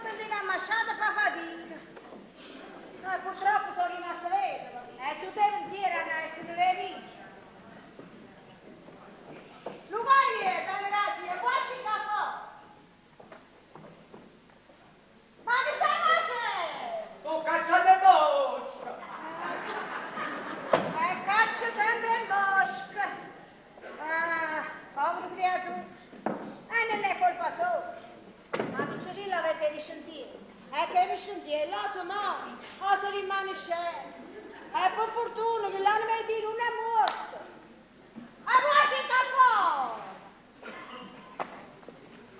sentire ammasciata fa fatica. No, purtroppo sono rimasta vedova. E tutte le pensieri hanno essere le vite. Lo voglio, dalle razzie, qua ci capo. Ma che stai facendo? Sto cacciando in bosca. Caccia sempre in bosca. Ah, povero creatura. Non è colpa sua. Ma Picciolillo avete gli scienziati. E che gli scienziati, lo so no, o se rimane scemo. E per fortuna che l'anima di Dio non è morto. A voi ci capo!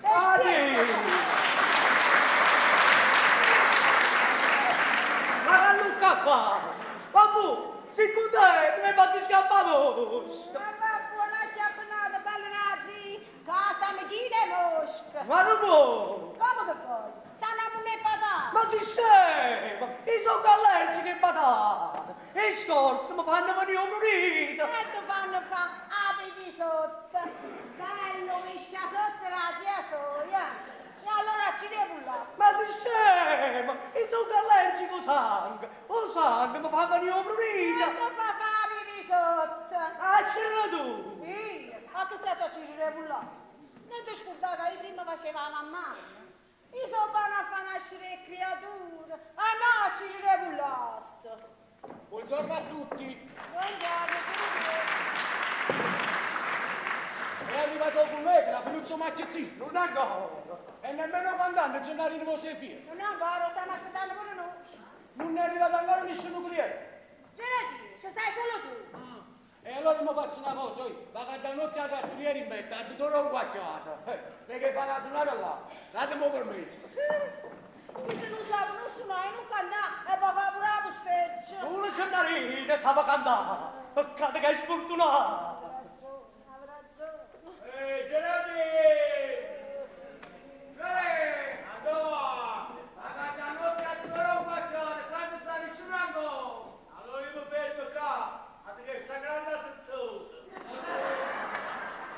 Ma che non scappa? Babù, si chiude, ne fatti scappare! Ma buona giornata, belli razzi. Cosa mi gira mosca? Ma non può! Come che poi? Stanno a non è patata. Ma si scema! Io sono allergico ai patate! E scorzo mi fanno venire un urito! E tu fanno fa apri sotto. Bello, miscia sotto la zia soia. E allora ci devo là. Ma si scema! Io sono allergico al sangue! O sangue mi fa venire un E urito! tu fa apri sotto. Ah, c'era tu! Io? Ma che stai ci devo là? Non ti scordavo che io prima facevo la mamma? Io sono buona a far nascere le creature. Ah no, ci devo là. Buongiorno a tutti! Buongiorno, È arrivato con me che la Ferruccio Macchiettista, non ancora! E nemmeno quando Gennarino Mosefia! non ancora, stanno aspettando pure noi. Non è arrivato ancora nessuno cliente! Genesi, ci stai solo tu. E allora mi faccio una cosa, io vado da notte a trattoriere in betta, a tutto non guacciato. Perché fa una giornata là, datemi permesso. Qui se non sapevo nessuno, e non cantare, e poi fa pure la posteggia. Uno Gennarino sa cantare, peccato che è sfortunato. Ha ragione. Ehi, Gennarino! Vieni! Andò! Vado da notte a tutto non guacciato, quando sta nessuno ancora. Allora io mi penso qua. Che sta grande sezzosa.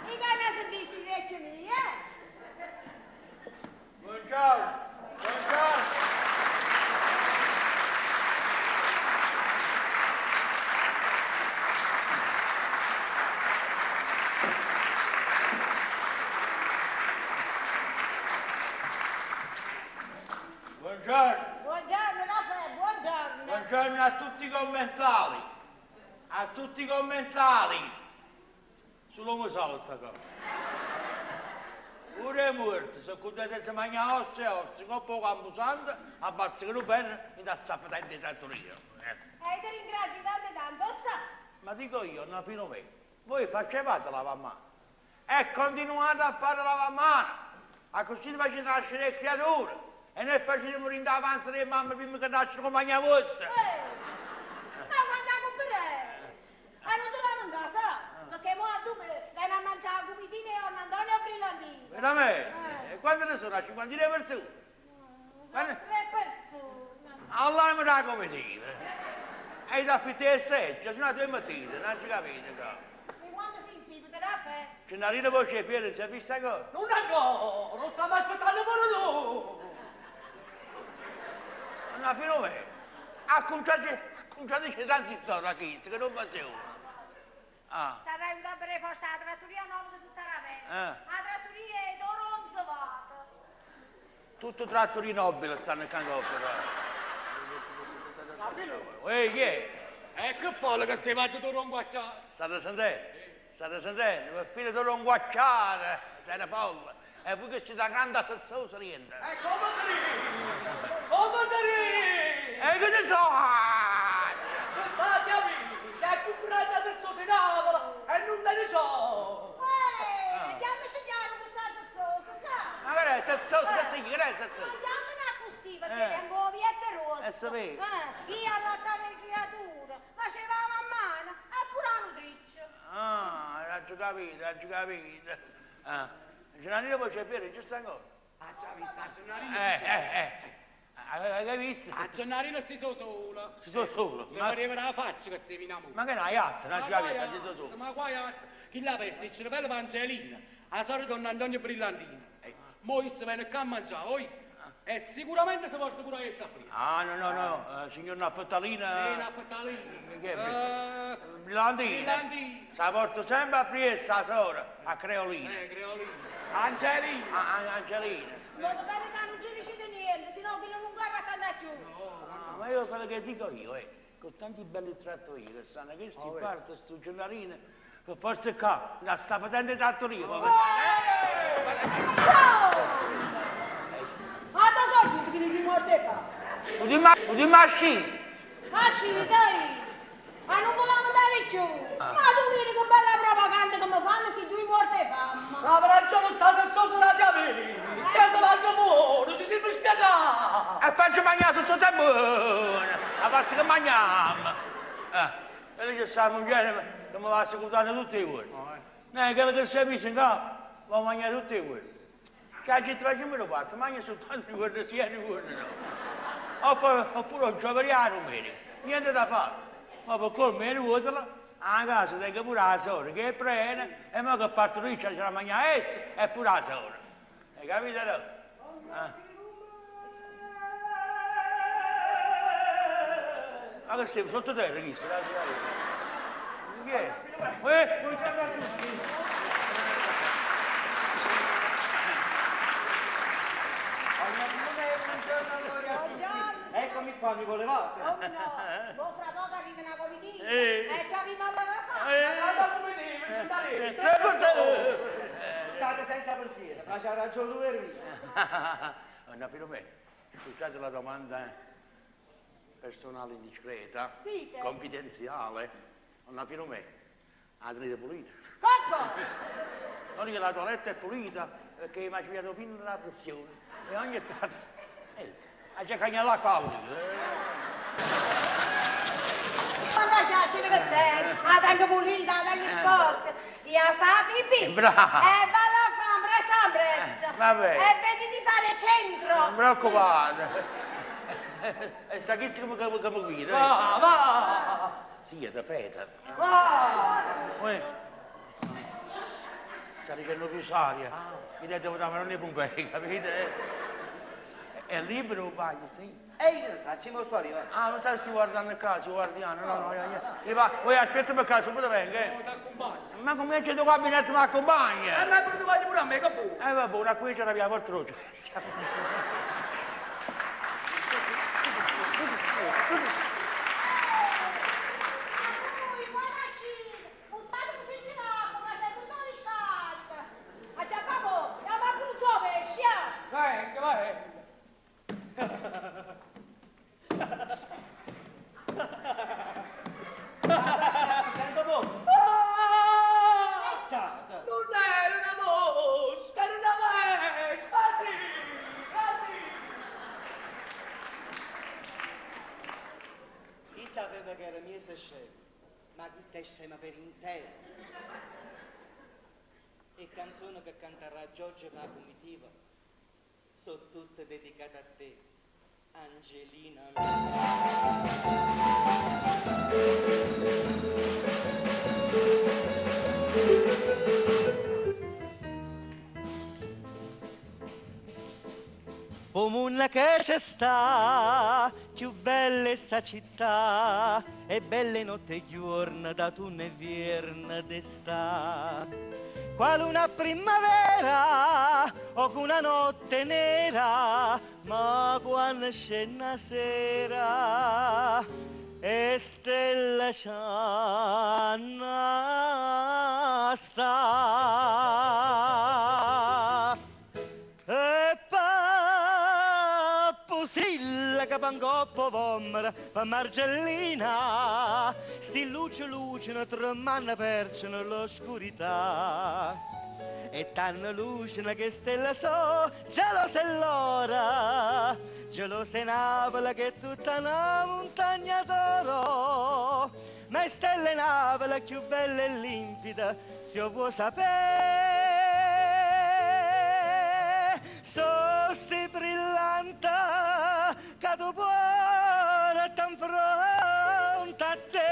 I cani si dici vecchio mio, Buongiorno, buongiorno. Buongiorno. Buongiorno Raffaele, buongiorno. Buongiorno a tutti i commensali. A tutti i commensali. Solo mi sa questa cosa. Pure è morto, se potete se mangia osse, con poco ambusante, abbassa che non bene, mi dà zappata in trattoria. E ti ringrazio tanto, sa? Ma dico io, no, fino me, voi facevate la lavamano e continuate a fare la lavamano, a così facete nascere le creature e ne facete morire davanti alle mamme prima che nascono compagnia vostra. Ma quando a comprare? Non te la manca, sa? Perché mo a tu vieni a mangiare la comitina e a Antonio a Brillantino. Veramente? E quando ne sono? A 50 persone? Sono 3 persone. Allora mi dà come dire. E da affittare seggio, se no due mattine, non ci capite, no? E quando si insieme te la fai? Gennarino voce piede, si è vista cosa? Non ancora, non stiamo aspettando pure tu! No, fino me. Ha cominciato a tanti storie qui, che non facevo. Ah. Sarà un per forza la trattoria nuova che si starà bene. La trattoria è d'oro non si vada. Tutto trattori nobili stanno in cancopera. Ehi, chi è? Che folle che stai facendo tu un guacciato? State sentendo? State sentendo? Per fine tu un guacciato, sei una folle. E poi che c'è da grande sezzosa rientra. E come si ride? Come si ride? E che ne so? C'è stati amici, che hai comprato la sezzosa in tavola e non te ne so. Diamoci chiaro questa sezzosa, sa? Ma che è sezzosa? Che è sezzosa? Chiamala così perché tengo viette rosse. sapevo. Io allattavo le creature, facevo la mammana e pure la nutrice. Ah, hai capito. Ah. Gennarino poi c'è Piero, giusto ancora? Ah, già visto, a Gennarino Hai visto? A Gennarino si so solo. Si so solo. Se vedeva la faccia che stevi in amore. Ma che ne hai altro? Non ci capito, si so solo. Ma qua è altro. Chi l'ha perso? Il cervello Angelina. A solito Don Antonio Brillantino. Mo' si viene qua a mangiare, oi? E sicuramente si porta pure essa a prima. Ah, no, signor Napotalina. Napotalina. Che è? Brillandina. Brillandina. Si porta sempre a Priesta, sora, a Creolina. Creolina. Angelina. Angelina. Non bene che non ci riuscite niente, sennò che non guarda andare più. Ma io quello che dico io, con tanti belli trattori che stanno, che sti parte, sto giornalino, che forse qua, la sta facendo trattoria. Ma da soldi che gli morte fa? Di macchina. Ah sì, dai! Ma non volevamo andare più! Ma tu vedi che bella propaganda che mi fanno questi due morte fama! Ma ragione state sotto la chiave! Siete mangia buono, ci si può spiegare! E faccio mangiare tutto tempo, a parte che mangiamo. E lì c'è sta moglie che mi va a secutare tutti i giorni. Quello che si è visto in capo, va a mangiare tutti i giorni. Che la città facciamo lo fatto, mangia soltanto i giorni sì e i giorni no. Oppure un gioveriano domenica, niente da fare. Ma per colmo di ruotola, a casa tengo pure la sora che prende e ma che partorisce c'è la mangiare est e pure la sora. Hai capito? Ma che stai sotto terra chi sta? Chi è? Buongiorno a tutti! Buongiorno a voi a tutti! Eccomi qua, mi volevate? Oh no! Mo fra poco arriva una comitiva e ci abbiamo alla Alla comitiva, ci starete! State senza pensiero, ma c'ha ragione tu per me. No, Filomena, scusate la domanda personale indiscreta, Dite. confidenziale. No, Filomena, la tenete pulita? Coppo! Non che la toiletta è pulita perché mi ha cambiato fino la pressione e ogni tanto ha già cagnato la causa. Quando c'è che sei, la tengo pulita, la tengo sporca, io fa pipì, Brava. e vado a fare presto, Vabbè. e vedi di fare centro. Non preoccupate. E sa chi come guida? Va! Sì, è da feta. Va! Sta dicendo Rosaria, mi devo dare non ne pompei, capite? È libero il bagno, sì. Ehi, facciamo storia, va! Ah, non sai se guardando il caso, guardiano, no, poi aspetta per caso, poi venga, Ma come c'è il tuo gabinetto mi accompagna? ma pure tu vai pure a me, che può? Vabbè, ora qui c'è la via Portrocio. Venga. Sento poco! Non era una mosca, era una vespa, sì! Chi sapeva che era mezza scema? Ma questa è scema per intero. E canzoni che canterà Giorgio per la comitiva sono tutte dedicate a te, Angelina. Comune che c'è sta, più bella è sta città, e belle notte e giorni da tu ne vierne d'estate. Quale una primavera o una notte nera, ma quando scende la sera e stella c'hanna sta. E pappusilla che pangoppo vomera per Margellina, sti lucino tremano perce nell'oscurità. E tanno lucino che stella so, gelosa è l'ora, gelosa è Napoli che è tutta una montagna d'oro. Ma è stella Napoli più bella e limpida, se io vuoi sapere, so sti brillante che tu cuore t'infronta a te.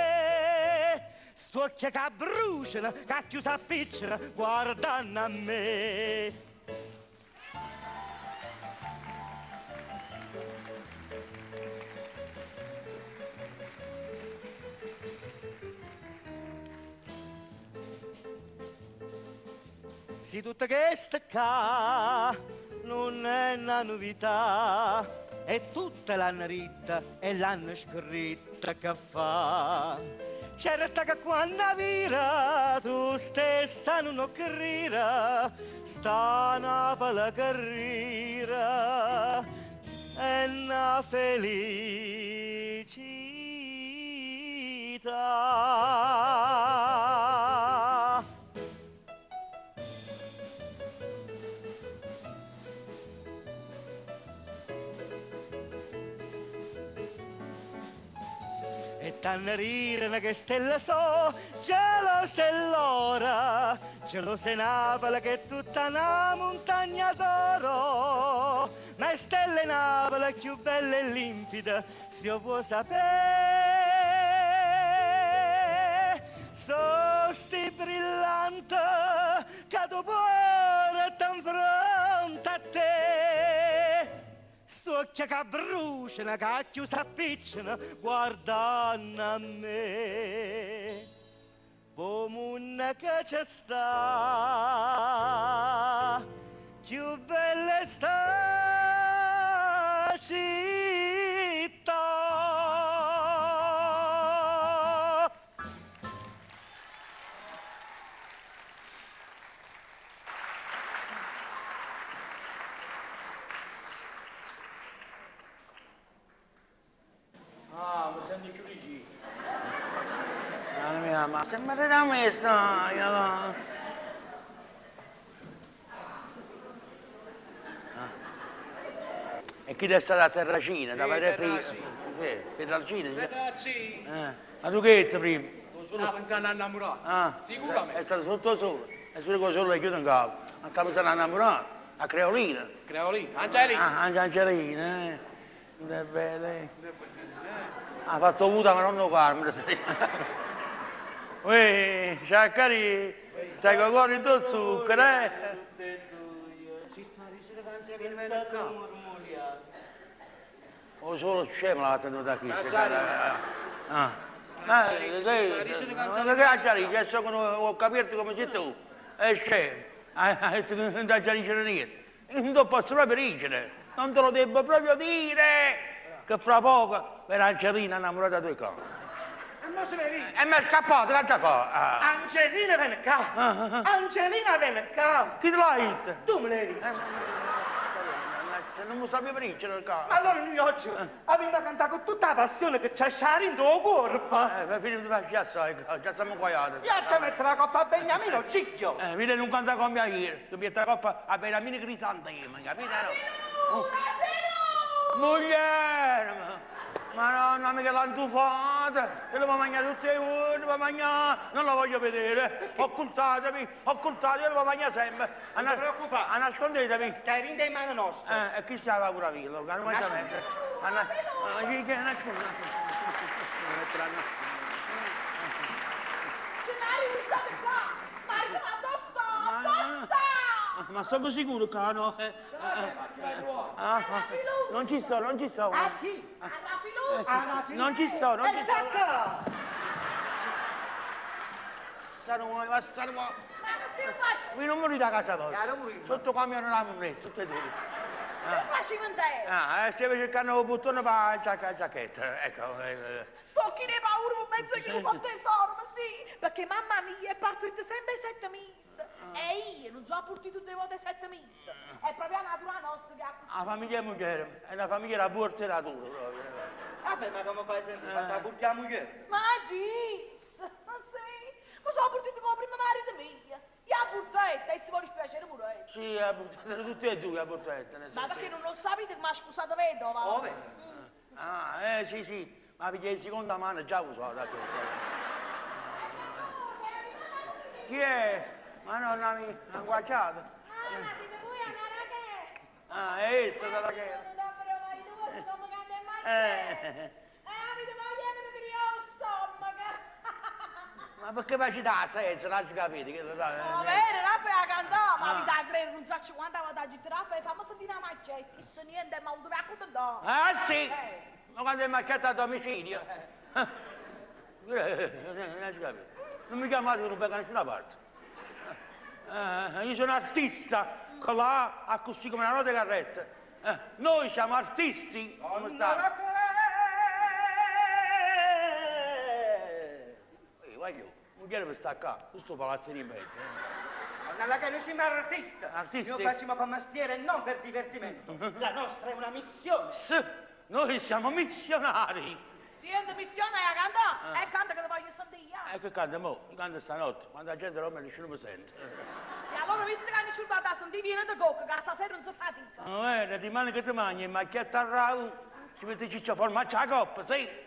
St'occhio che bruciano, che chiuso a piccina, guardando a me. sì, tutta questa qua non è una novità, è tutta l'anno ritta e l'anno scritta che fa. Certo che quando vira tu stessa non ho carriera, sta Napoli carriera è una felicità. E tanne rirene che stella so, cielo stellora, cielo se Napoli che è tutta una montagna d'oro, ma è stella Napoli più bella e limpida, se io vuoi sapere, so sti brillante che tu porta in fronte a te. Occhia che bruciano, che chiusa appicciano, guardando a me. Pomuna che c'è sta, più bella è sta città. Ah, mi sento più vicino. Mia, ma sembra da me sta, E chi è stata a Terracina? Da vedere prima? Terracina? Ma tu che hai prima? Stavo pensando a innamorare. Ah, Sicuramente. è stato sotto sole. E solo con sole chiudo in capo. Ma stavo pensando a innamorare. A Creolina. Creolina. Angelina. Ah, anche Angelina, bene. Ha fatto avuta ma non lo Carmine. Uè, Sciaccari, stai con cuore tutto zucchero, Ci sta dicendo che non c'è che viene a murmuriare. O solo scemo la tenuta qui. Ah. Non che Angelina, adesso che ho capito come sei tu. È scemo. Non ti aggiarisce niente. Non ti posso proprio dire. Non te lo devo proprio dire. Che fra poco per Angelina innamorata due cose. E mo se ne ride. E mi è scappato, che già fa? Angelina viene qua! Angelina viene qua! Chi te l'ha detto? Tu me l'hai detto! Non mi sapevo dire nel caso. Ma allora noi oggi abbiamo cantato con tutta la passione che c'è sciarito il corpo! Fino di fare assai, già siamo coiati. Io ci metto la coppa a Beniamino, cicchio! Vedi non canta con mia ieri, che mette la coppa a Beniamino Crisantema, capito? Moglie! Ma no, mica l'hanno tufata, che lo va a mangiare tutte le ore, lo va a mangiare, non la voglio vedere, occultatemi, io lo va a mangiare sempre. Non ti preoccupare. Nascondetemi. Stai rindo in mano nostra! E chi stava pure a dirlo? Che non mangia niente. Ma sono sicuro che no? Non ci sto. A chi? Non ci sto. Ecco! Qui non morite a casa vostra. Sotto camione la preso, tutte e due. Stiamo cercando un bottone per la giacchetta, ecco. Sto chi ne paura un mezzo chilo con tesoro, ma sì, perché mamma mia è partorita sempre 7 mesi. E io non so portare tutte le volte 7 mesi. È proprio la natura nostra che ha... La famiglia è mujer, è una famiglia da borseratura proprio. Vabbè, ma come fai a sentire? Ma la portiamo che? Ma gis, ma sì, ma sono portata come prima marito mia. Io la portetta e si vuole spiacere pure. Sì, ha portato tutte e due, ha portato. Ma perché non lo sapete che mi ha scusato vedova? Ove? Sì, ma perché in seconda mano già usata. Chi è? Ma nonna mia, ha guacciato. Dite voi a Naraghe. È stata che... Avete voglia di io stomaco. Ma perché facci tazza, se non ci capite? Che Va bene, Raffa a cantare, ma mi dà credere, non so quanta volta ha detto Raffa, fammi sentire la macchietta, se niente, ma dove accontentare? Ah sì? Ma quando è macchiata a domicilio? Non ci capite. Non mi chiamate che non vengo da nessuna parte. Io sono artista, con la A così come una nota di carretta. Noi siamo artisti. Come sta? Voglio, non chiede per stare qua, questo palazzino in mezzo. Nella che noi siamo artisti. Artisti? Noi facciamo per mestiere e non per divertimento. La nostra è una missione. Sì, noi siamo missionari. Siete missione a cantare? E canta che ti voglio sentire. Che canta mo? Canta stanotte, quando la gente dorme nessuno mi sente. E allora visto che hanno sciurbato a sentire viene da cocca, che stasera non si fatica. Non rimane che ti mangi, ma che ti arrau, ci metti ciccia formaggia a coppa, sì.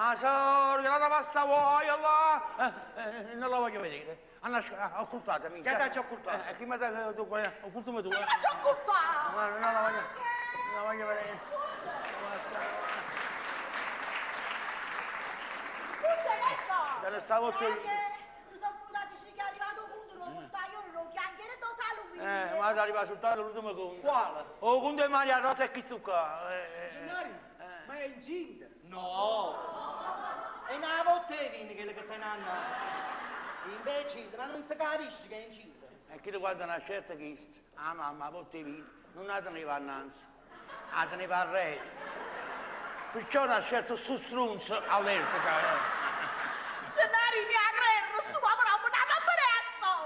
Ah, sorry, la pasta vuoi, là? Non la voglio vedere. Occultatemi. Già t'ho occultato. Chi mi dà tu qua? Occultami tu. Non la c'ho occultato! Ma non la voglio vedere. Scusa, che sto? Te ne stavo più. Tu sono venuta a dire che è arrivato un punto, non sta io, non chiangere do salute. Ma ti arriva soltanto l'ultimo conto. Quale? Oh, conto di Maria Rosa e chi stu qua? Gennari, ma è incinta. No. E una volta vieni quello che te ne hanno. Imbecille, ma non si capisce che è incinta. E chi ti guarda una certa chista? Ah, mamma, a volte vini. Non te ne va annanzi. Ah, te ne va al re. Perciò una scelta su strunzo all'ertica. Gennari mi ha credo, sto uomo non mi dà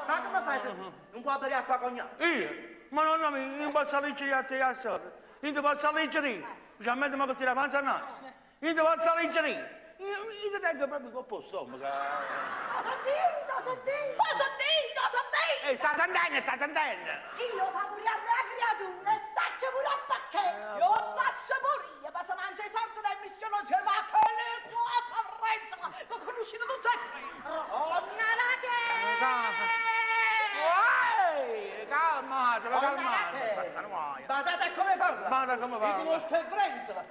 Ma come fai se non può bere acqua cognato? Io? Ma non mi, non posso leggere a te a solo. Io ti posso leggere. Già metto ma che ti la panza a naso. Io ti posso leggere. Io ti tengo proprio con il stomaco. Sta sentendo. Io fa pure a me creatura e staccio pure a pacchè. Io staccio pure io, ma se mangia i soldi del missionaggio, ma che le tua parrenza, lo conoscete tutte e tre. Oh, nana Calmate, calmate. Guardate come parla. Guarda come parla. Io conosco il Vrenzola.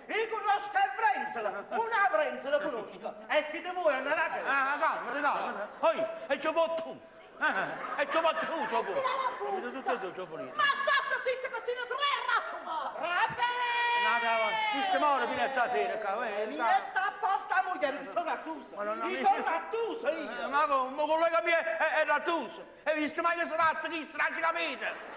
Una Vrenzola conosco. E siete voi a Narate. Calmate. Poi, e c'ho botto. E c'ho botto, c'ho botto. Tutte e due c'ho pulito. ma state zitti che siete tre ratto. Sistemare fino a stasera, Mi mette apposta moglie di Sonattusa. Ma non ho Di visto. Sonattusa io. Ma come, collega mia è rattuso. Hai visto mai che sono ratto chi stracci capite?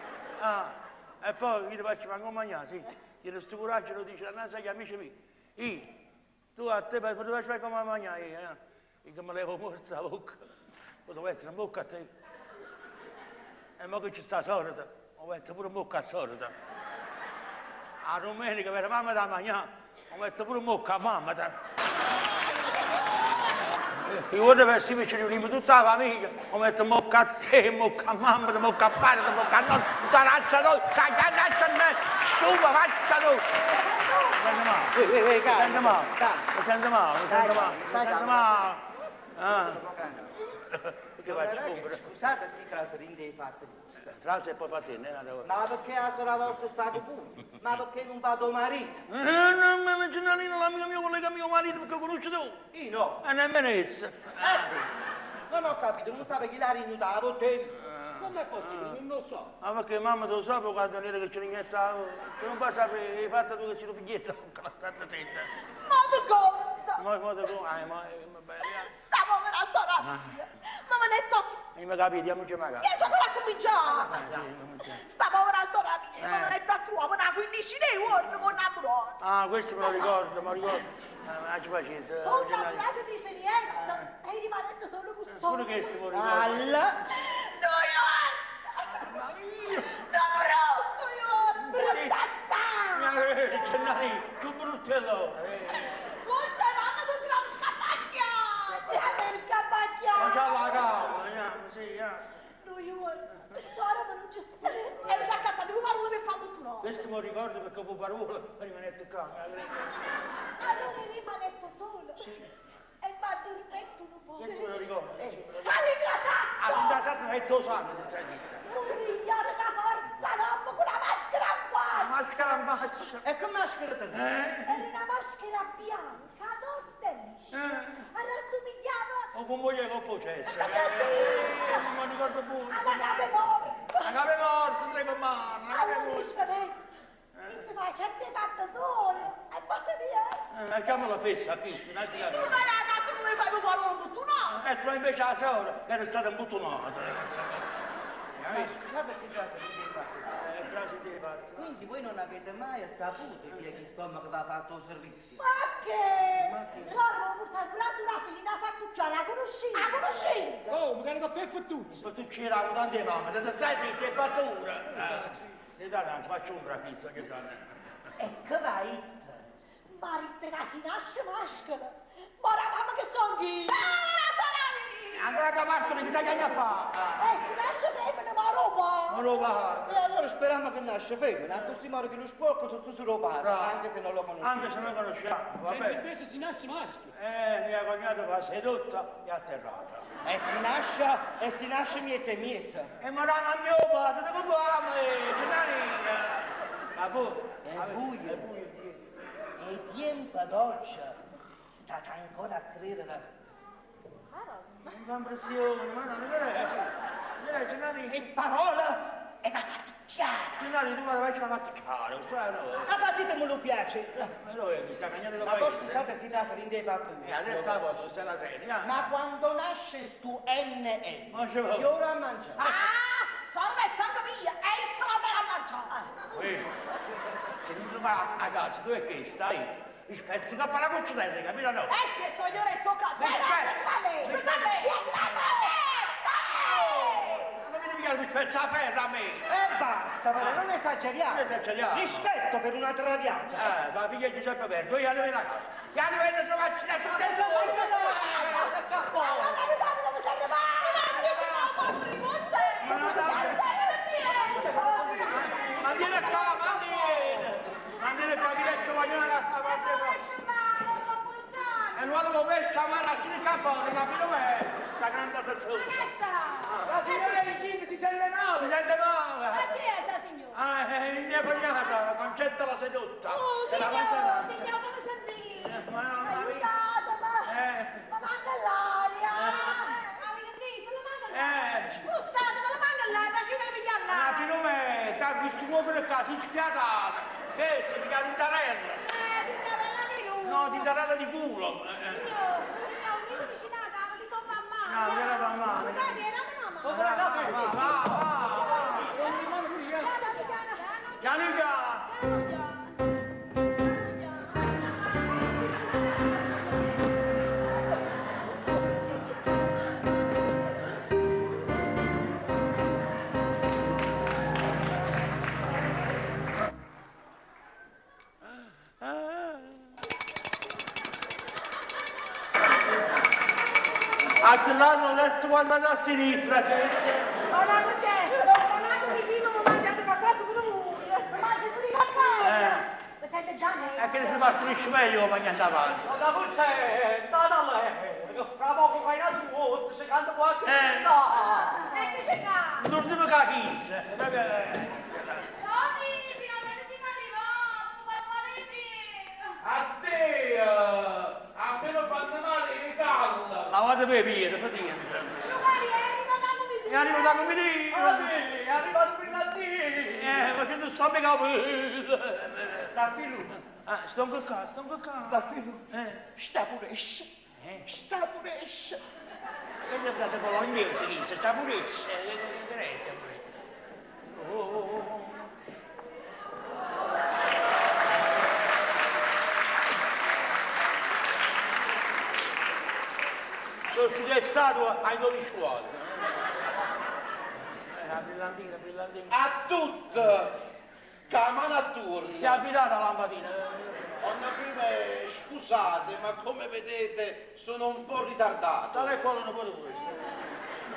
E poi io ti faccio manco mangiare, sì. Io questo coraggio lo dice la NASA agli amici miei. Tu a te per poter fare come mangiare, io che mi levo morsa la bocca. Potevo mettere in bocca a te. E mo che ci sta sorda, ho messo pure in bocca a sorda. A domenica per mamma da mangiare, ho messo pure in bocca a mamma da. Io quando per si ci riuniamo tutta la famiglia, ho messo in bocca a te, in bocca a mamma, in bocca a padre, in bocca a nonno, saraccia noi, cagannaccia a me, sciupa, faccia noi. Mi sento male. Che faccio compere? Scusate, si trasrinde i fatti vostri. Trase e poi patene, Ma perché la sorella vostra stato pure? Ma perché non va tuo marito? Non me la Gennarina, l'amico mio collega mio marito, perché conosci tu? Io no. E nemmeno essa. Non ho capito, non sape chi l'ha rinuta, a volte. Come è possibile? Non lo so. Ma perché mamma te lo sa, quando nera che ci ringhetta, se non puoi sapere, hai fatto tu che si lo figlietta con la stata attenta. Ma ti conta. Ma bene. Sta povera sorella. Ma me ne tocca. E mi capite, diamoci magari. Che ancora a cominciare? Sta povera sorella mia, ma me ne tocca uomo da 15 euro con innamorato. Ah, questo me lo ricordo, ma ci pazienza. Un innamorato di esperienza. E rimanete solo con solo. Pure questo me lo ricordo. Alla. No, io. No, brutto, io. Brutta. Gennari, tu bruttello. Scusa, mamma, tu si la scappacchia. Ti scappacchia. Ma già la calma, sì, No, io. Sora, ma non ci sta. E mi da casa, devo fare uno per fare tutto no. Questo me lo ricordo perché ho parola, rimanete qua. Allora mi fa letto solo. Sì. E va a dormire un po'. Questo me lo ricordo. All'ingrasato! All'ingrasato è il tuo sangue, senza dire. Murigliare da forza, no, con la maschera a La faccia. maschera in faccia. E che maschera te? Era una maschera bianca, tosta e liscia. Rassomigliava O con moglie con processo. Non mi ricordo più. alla cave morta. La cave morta, tre per mano. Allora mi spavento. Mi fa certe fatte solo. E poi via. Chiamo la fessa, qui. Tu vai a casa, tu mi fai un valore, tu no. ecco invece la sora che era stata imbuttonata. Scusate se già si fatto. Quindi voi non avete mai saputo chi è che stomaco che va fatto il servizio? Ma che? L'hanno portato una figlia a fattucciare, la conoscenza. La conoscenza? Oh, magari con te fattucci. Ma tu c'era tante mamme, te stai zitti e paura. Se dai, non faccio un rapizzo ogni tanto. E che vai? Maritte che si nasce maschera. Ma la mamma che sono chi? Andrà da parte di tagliare a fa. Ti nasce femmina, ma roba. Non lo va. E allora speriamo che nasce femmina, così modo che lo sporco tutto se lo parla, anche se non lo conosco. Anche se non lo conosciamo, va E bene. invece si nasce maschio. Mia cognata va sedotta e atterrata. E si nasce miezza e miezza. E morano a mio padre, dove vuoi? Ma poi, È buio. E tempo d'oggi state ancora a credere. non fa impressione, ma non è vero, Gennari. E parola e va fattucciare. Gennari, tu guarda, vai a faticare, sai no? A parte me lo piace. Ma noi mi sta cagnando da Ma poi scusate si dà se fatto. E adesso la posso, se la sedia. Ma quando nasce stu NN, Ma ce l'ho. che ora a mangiare? Sono messa via e il salame a mangiare. Se non ti va a casa, tu è che stai? Spezzi che la cuccia dentro, capito no? Che sono io resto a casa. Non mi devi chiedere mi spezza la perra a me. E basta, però, non esageriamo. Non esageriamo. Rispetto per una traviata. Ma figlia di Giuseppe Verdi, io devo una cosa. Io devo una vaccina tutte e ma vieni qua, ma vieni qua, diretto voglio una parte. E non lo vedo, ma la ci capone, capito me? Sta grande attenzione. La signora Regina si sente male. Si sente male. Ma chi è sta signora? Mia cognata, Concetta la sedotta. Signora, come sentite? Ma manca l'aria. Avete visto? Non manca l'aria. Scusate, ma la manca l'aria, facciamo pigliare l'aria. Capito me? Capisci come per caso, si spiatata. Che si pigliata in tarella. No, di tarella di culo. Signore, vicinata, ma ti sono mamma. No, non era mamma. Scusate, era mamma. Va. Non rimane pure io. Gianluca. Attirano adesso guardate a sinistra. Ma non c'è, non vicino, ma mangiate qualcosa pure voi. Mangi pure qualcosa. Mi sente già lei? E che ne si partorisce meglio ma niente avanti. La voce è stata lei, fra poco fai una tua, sta cercando qualche cosa. Eccoci qua. Non ti puoi chissà. Tony, finalmente siamo arrivati, Addio! Almeno fanno male che calda! Lavate per piede, fatica. E arriva da comunità. Ah sì, è arrivato prima a te. Facendo sto mega Da filo, sto un qua. da filo. Sta pure esce. Sta pure esce. Che gli date con l'inglese lì, sta pure sono studiato statua ai 12 scuole. La brillantina. A tutto! Camana a turno! Si è abitata la lampadina. Donna prima, scusate, ma come vedete sono un po' ritardato. Tale quale non può questo.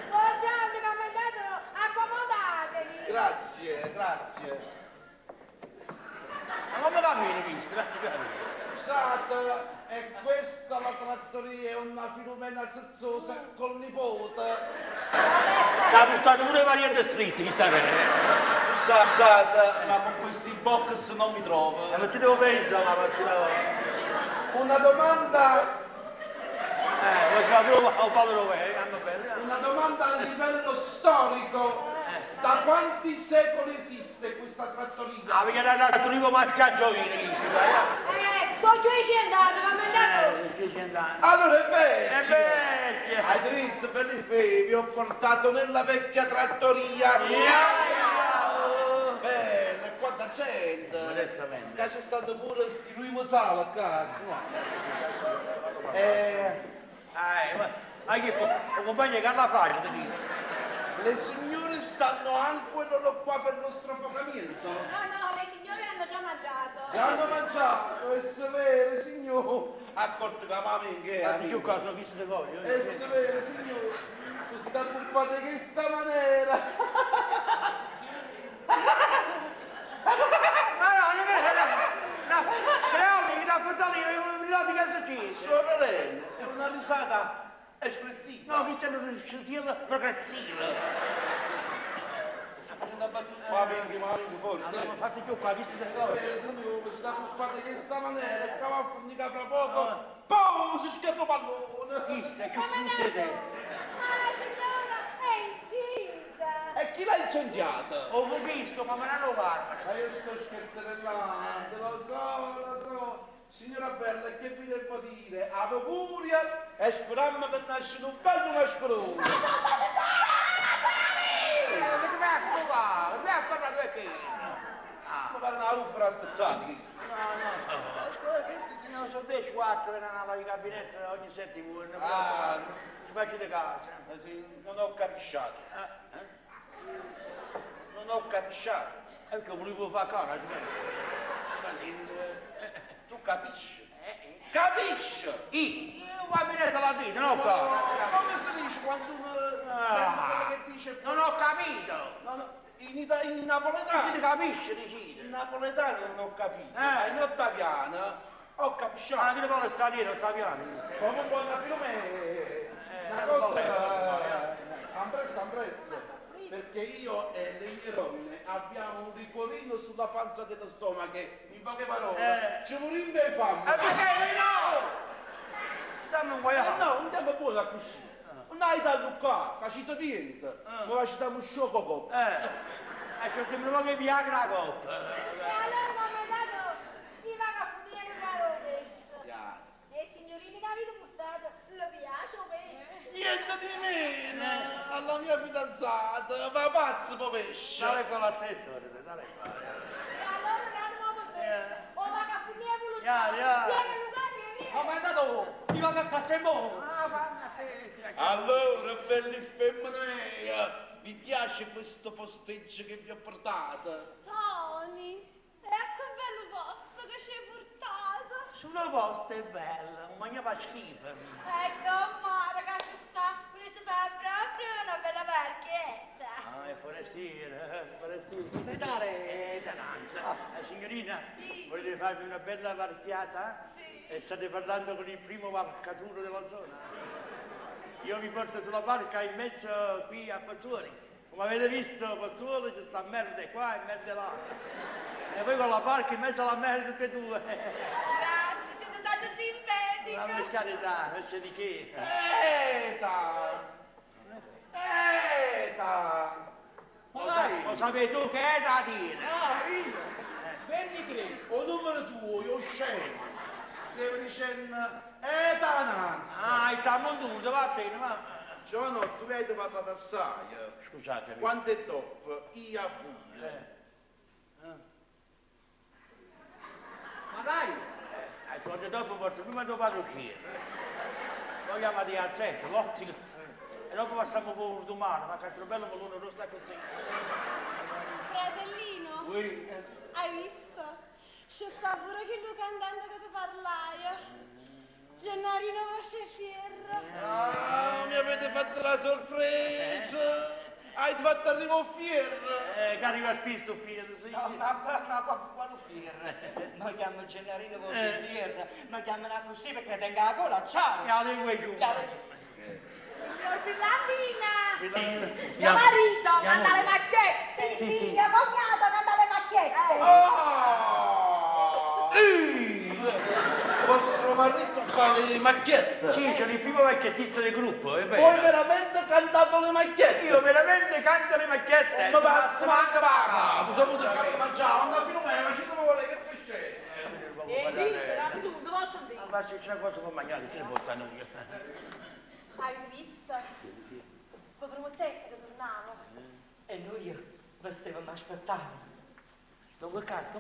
Buongiorno, commendato, accomodatevi. Grazie. Ma come cammini, mister? Scusate, è questa la trattoria, è una filomena zezzosa col nipote. Si ha buttato pure variante street, mi sta bene. Scusate, ma con questi box non mi trovo. Ma ci devo pensare la prossima volta. Una domanda, Facciamo più un padrone, hanno bene. una domanda a livello storico. Da quanti secoli esiste questa trattoria? Ah, perché era dato primo marcaggio in questo, Sto 200 anni, commendato. Andiamo. 100 anni. Allora è È vecchio. vecchio. Hai visto, Felipe, vi ho portato nella vecchia trattoria. Bella, e quanta gente. Modestamente. Che c'è stato pure sti Luigi Mosala a casa. Ma che un compagno che alla faccia ti dice? Le signore stanno anche loro qua per lo strafocamento. No, le signore hanno già mangiato. Già hanno mangiato, è severo, signore. Accorto che la mamma che è. Io qua sono visto le cose. È severo, signore. Tu stai buffate che sta maniera. Creoli, che da puttana, io non mi date che succede. Sorelle, è una risata espressiva. No, qui c'è una scelta progressiva. Sta facendo la battuta. Ma venga, forte. Abbiamo fatto più qua, visto le cose. Signore, si sta buffate che sta maniera, e che va a fornicare fra poco. Poi si schiaccia pallone. Chissà, che Come succede? Ma la signora è incinta. E chi l'ha incendiata? Ho visto, ma me ne hanno parla. Ma io sto scherzerellando, lo so. Signora Bella, che vi devo dire? Auguria e speriamo che nasce un bello mascherone. Come è qua? Come è parlato qui? Ma parla una ufra stazzata, questo. No, sono 10-4 che non hanno i gabinetti ogni settimana. Ah, Ci faccio di casa. sì, non ho capisciato. Non ho capisciato. Ecco, volevo fare cosa, Tu capisci? Capisci? Un gabinetto la vita, non ho capito. Come si dice quando uno sente quello che dice? Non ho capito. No, in napoletano. Si capisce, decide. In napoletano non ho capito, ma in ottaviano ho capisciato. Ah, che ne parla straniero, Ottaviano. Come puoi capire me? Una non cosa, ampresso, perché io e le mie donne abbiamo un liquorino sulla panza dello stomaco, in poche parole, ci morimmo di fame. Perché no? Stiamo un guaio. No, non abbiamo buono a così. Non hai dato qua, facito niente, ma facciamo sciocco. Ecco, sembra che Viagra la coppa. E allora come dato si va a finire una rovescia. E signorini che avete portato, le piace o pesce? Niente di meno, alla mia fidanzata, ma pazzo povescio. Dale con la stessa, dale qua. E allora non andiamo per bene. O va a finire con Ya. Viene Lucati e via. Come è andato? Ti va a cacciare mo? Allora, belli femmine, vi piace questo posteggio che vi ho portato? Tony, ecco il bello posto che ci hai portato. Sullo posto è bello, ma mi fa schifo. Ecco, amore, che ci sta. Volete fare proprio una bella barchetta. Ah, è forestiere. Ci puoi dare danza. Signorina, volete farmi una bella varchiata? Sì. E state parlando con il primo varcaturo della zona? Io vi porto sulla barca in mezzo qui a Pozzuoli. Come avete visto, Pozzuoli ci sta merda qua e merda là. E poi con la barca in mezzo alla merda tutte e due. Grazie, siete stato simpatico. Ma per carità, non c'è di che. Eta! Lo sapete tu che è da dire? Io. 23. O numero 2, io scendo. Stiamo dicendo, etananza. Ah, il tramontuto, va bene, va. Giovanotto, tu hai parlato assai. Scusatemi. Quando è top, io a bulle. Ma dai. Quando dopo porto prima tuo parrucchiere. Poi chiamati al centro, l'ottico. E dopo passiamo con l'urdomano, ma Castrobello me lo non sta così. Fratellino, Oui. hai visto? C'è sta pure che lui cantante che ti parlai. Gennarino voce fierra. Ah, mi avete fatto la sorpresa. Hai fatto arrivare un fierro. Che arriva il pisto, figlio, sì. No, ma quale fier? Non chiamo Gennarino voce fier, ma chiamano così perché tenga la cola, ciao! La lingua è giù. Signor Finlandina. Mio Mio marito canta le macchiette. Sì. Mio cognato canta le macchiette. Vostro marito fa le macchiette. Sì, sono il primo macchiettista del gruppo, è vero. Voi veramente cantate le macchiette? Io veramente canto le macchiette. Ma basta, manca paga. Mi sono avuto a mangiare, non da fino a me, ma ci devo volere che pesce. E dice, tu, dove sono faccio una cosa per mangiare, che ne posso noi? Hai visto? Sì. Potremmo detto che tornavo. E noi vi stavamo aspettando. Sto con casa.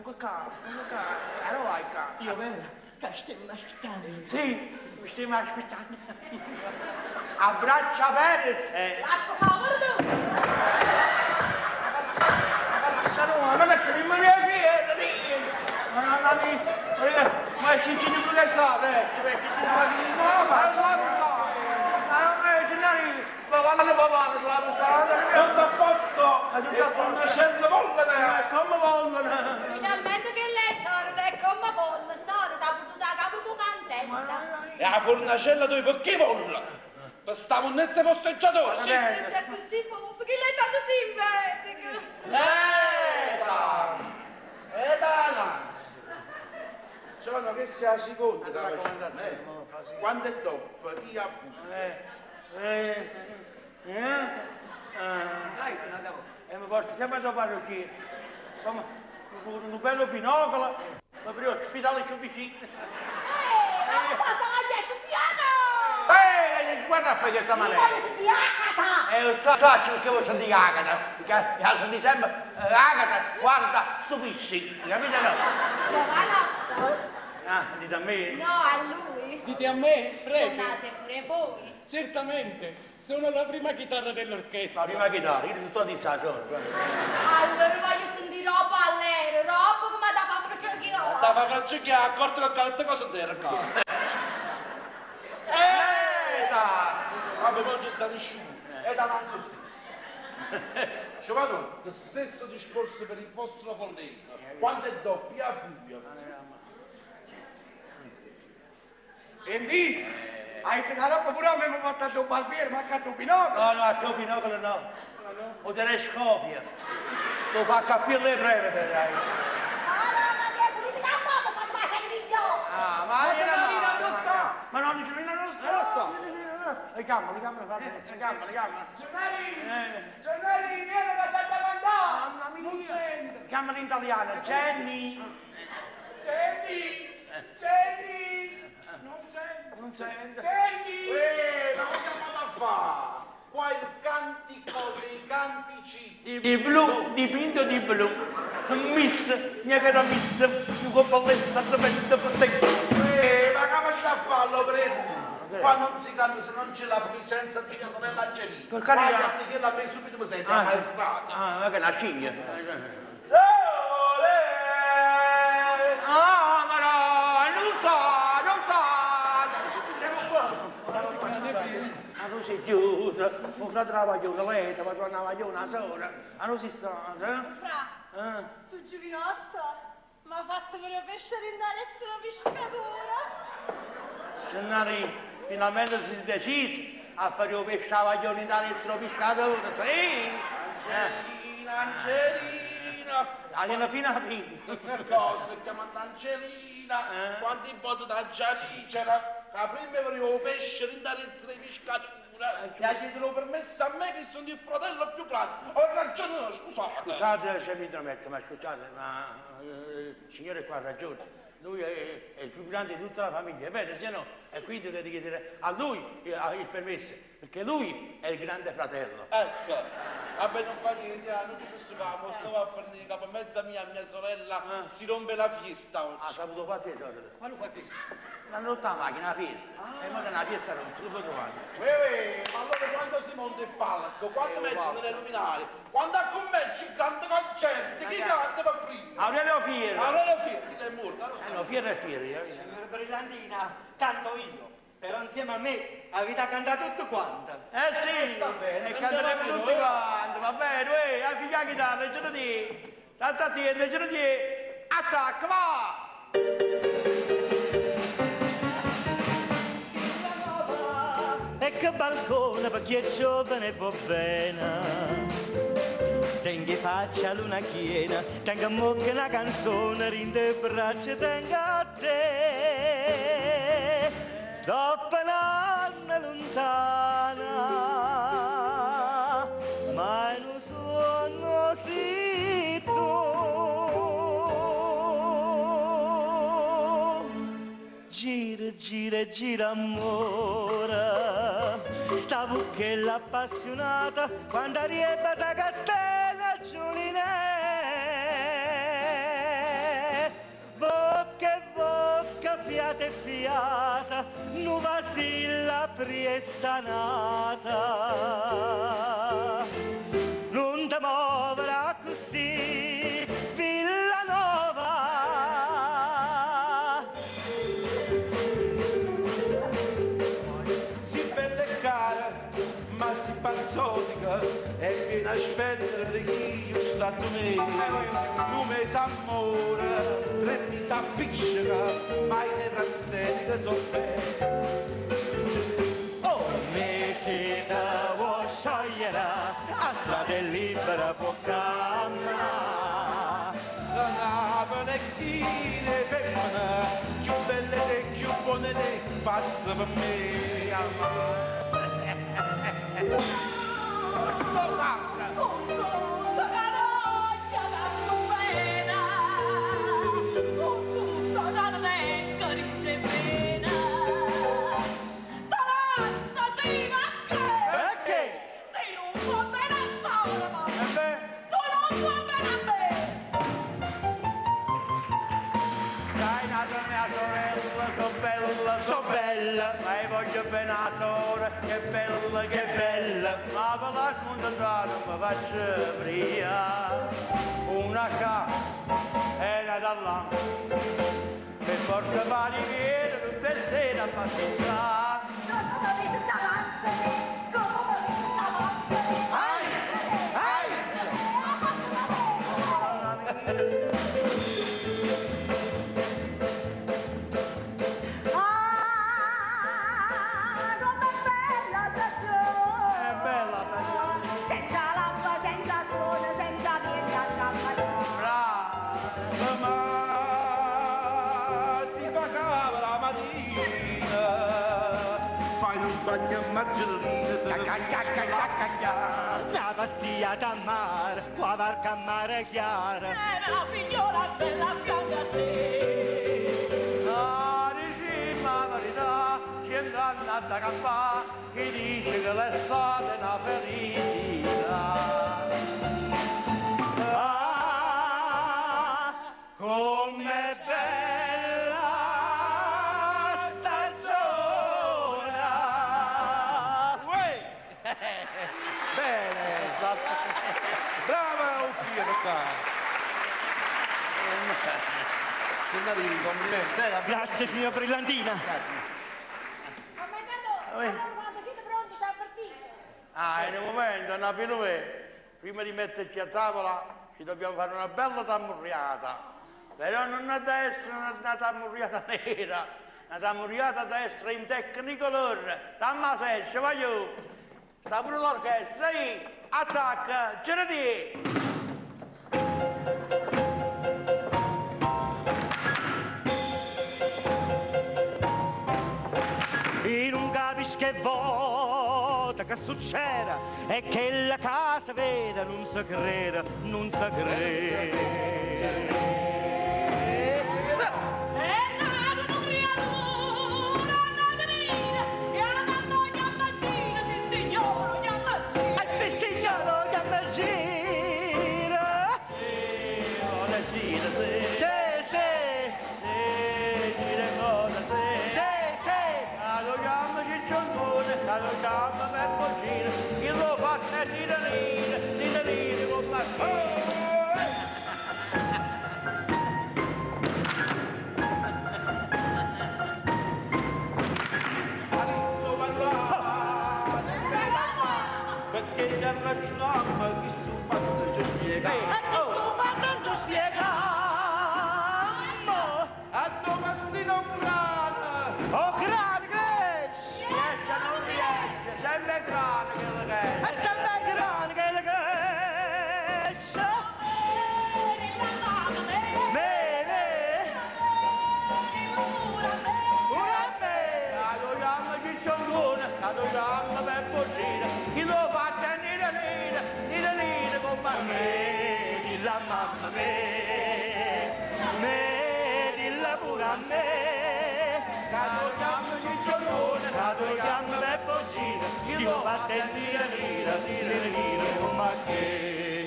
Allora vai qua. Io vero, che stavamo aspettando. Sì, mi stiamo aspettando. A braccia aperte. Lascia povero! Non è che mi mani a piede, ma è scicci di protestate, Tutto a posto! Una cella vollene! come vogliono. Specialmente che lei sorda è come volle, sorda, potuta capo bucantetta. E la fornacella dove perché volle? Per sta monnezza posteggiatore! È così fuso che lei è tanto simpatico. Lanz! Sono che sia la seconda, quando è dopo, chi ha E mi porta sempre da parrucchiere. Come un bello binocolo, ma per ospitare più vicino. Ma cosa mi ha detto, Siano? Guarda a fare questa Mi maniera. vuole Agata! Lo so perché voi sentite Agata, perché la sentite sempre Agata, guarda, stupisci, capite no? Giovanotto? Ah, dite a me? No, a lui. Dite a me, prego. Suonate pure voi. Certamente, sono la prima chitarra dell'orchestra. La prima chitarra, io ti sto di sta solo. Allora voglio sentire roba all'aereo, roba come da fa procedere. Da fare calcio che ha accorto che carte cosa te qua. Vabbè, poi c'è stato nessuno. È da l'anno stesso. Giovanni, lo stesso discorso per il vostro collega. Quando è doppia buia. E dici? Hai pensato pure a me mi ha portato un barbiere, ma ha fatto un binocolo? No, a tuo binocolo no. O telescopio. Lo fa capire le breve, dai. Ah, ma io ma non c'è non sto. Le gambe, Giornali, vieni da Santa Mandà! Mamma mia. Chiamano in italiano, Jenny. Jenny! Non sente. Jenny! Ma cosa vado a fare? Qua il cantico dei cantici. Di blu, dipinto di blu. Miss, mia cara miss, mi può bellezza, per te. Ma come sta a farlo, prego? Qua non si canta se non c'è la presenza di mia sorella Angelina. Per carità. Guarda che la me subito mi sente, è maestrata. Ma che è una ciglia. Ole! Ah, ma no, non so. Non si chiude, non si trova chiusa lei, ma tornava giù una sola. Non si sta, Fra, sto giovinotto mi ha fatto proprio pesce rindarezzo una pescatura. Gennari, finalmente si è deciso a fare un pesciavaglione in Arezzo pescatore, sì! Angelina! Andiamo fino a fine. Cosa? Chiamando Angelina! Quanti volte da Gianni c'era la prima volevo pesce in Arezzo di pescatura! E ha chiesto permesso a me che sono il fratello più grande! Ho ragione, scusate! Scusate se mi intrometto, ma scusate, ma il signore qua ha ragione. Lui è il più grande di tutta la famiglia, è vero, se no, e quindi dovete chiedere a lui il permesso, perché lui è il grande fratello. Ecco, vabbè non fa niente, non ti posso fare, stavo a prendere capo mezza mia sorella, si rompe la fiesta oggi. Ah, saputo fare te, sorella? Ma lo fate? L'hanno rotta la macchina, la fiesta. E ma che una fiesta non ci lo trovate. Ma allora quando si monta il palco, quando mettono nelle luminari, quando a commerci grande concerti, chi canta per prima? Aurelio Fieri. Aurelio Fieri, è morto. No, Fieri è Fieri. Signora Brillantina, canto io, però insieme a me avete cantato tutto quanto. Sì, sta bene, e cantiamo canteremo anche tutti noi. quanti, va bene, a figlia chitarra, ce lo di. Tanta tienda, ce lo di. Attacca, va! E che balcone per chi è giovane e va bene. Tenga faccia luna chiena, tenga mocca una canzone, rinde braccia tenga a te. Dopo un'anno lontana, ma in un suono si tu. Gira gira e gira amore, sta bucchella appassionata quando arriva da catena Giulinè, bocca e bocca, fiata e fiata, nu vasilla priesanata, non te muovere così, Villanova. Si bella e cara, ma si pazzotica, e viene a spendere chi io stato me. Non mi s'amore, tre mi s'appiccica, mai ne rastetica so bene. Oh, mesi da vuoi sciogliere, a strada libera può camminare. La nave e chi ne femmina, più belle e più buone e pazze per me. So bella, ma voglio bene a sorella, che bella, ma per la scontentata mi faccio via, una qua e una da là, per forza pari viene tutte le sere a passeggiare. La passia da mare, qua varca mare chiara. La figliola bella pianga a te. La ricima verità, ci andranno a campà, che dice che l'estate è una felicità. Ah, com'è bella stagione! Bene, brava Ucchino qua. Signorino, complimenti. Grazie, signor Brillantina. Commendatore, allora quando siete pronti c'è a partire? Ah, in un momento, una pilube, prima di metterci a tavola ci dobbiamo fare una bella tammurriata, però non deve essere una tammurriata nera, una tammurriata deve essere in tecnicolore, damma seccia, voglio, sta pure l'orchestra, attacca, girati! E non capisci che volta che succede e che la casa vera non si crede, non si crede. lo chiamo Peppocino, chi lo batte in tira, ma che?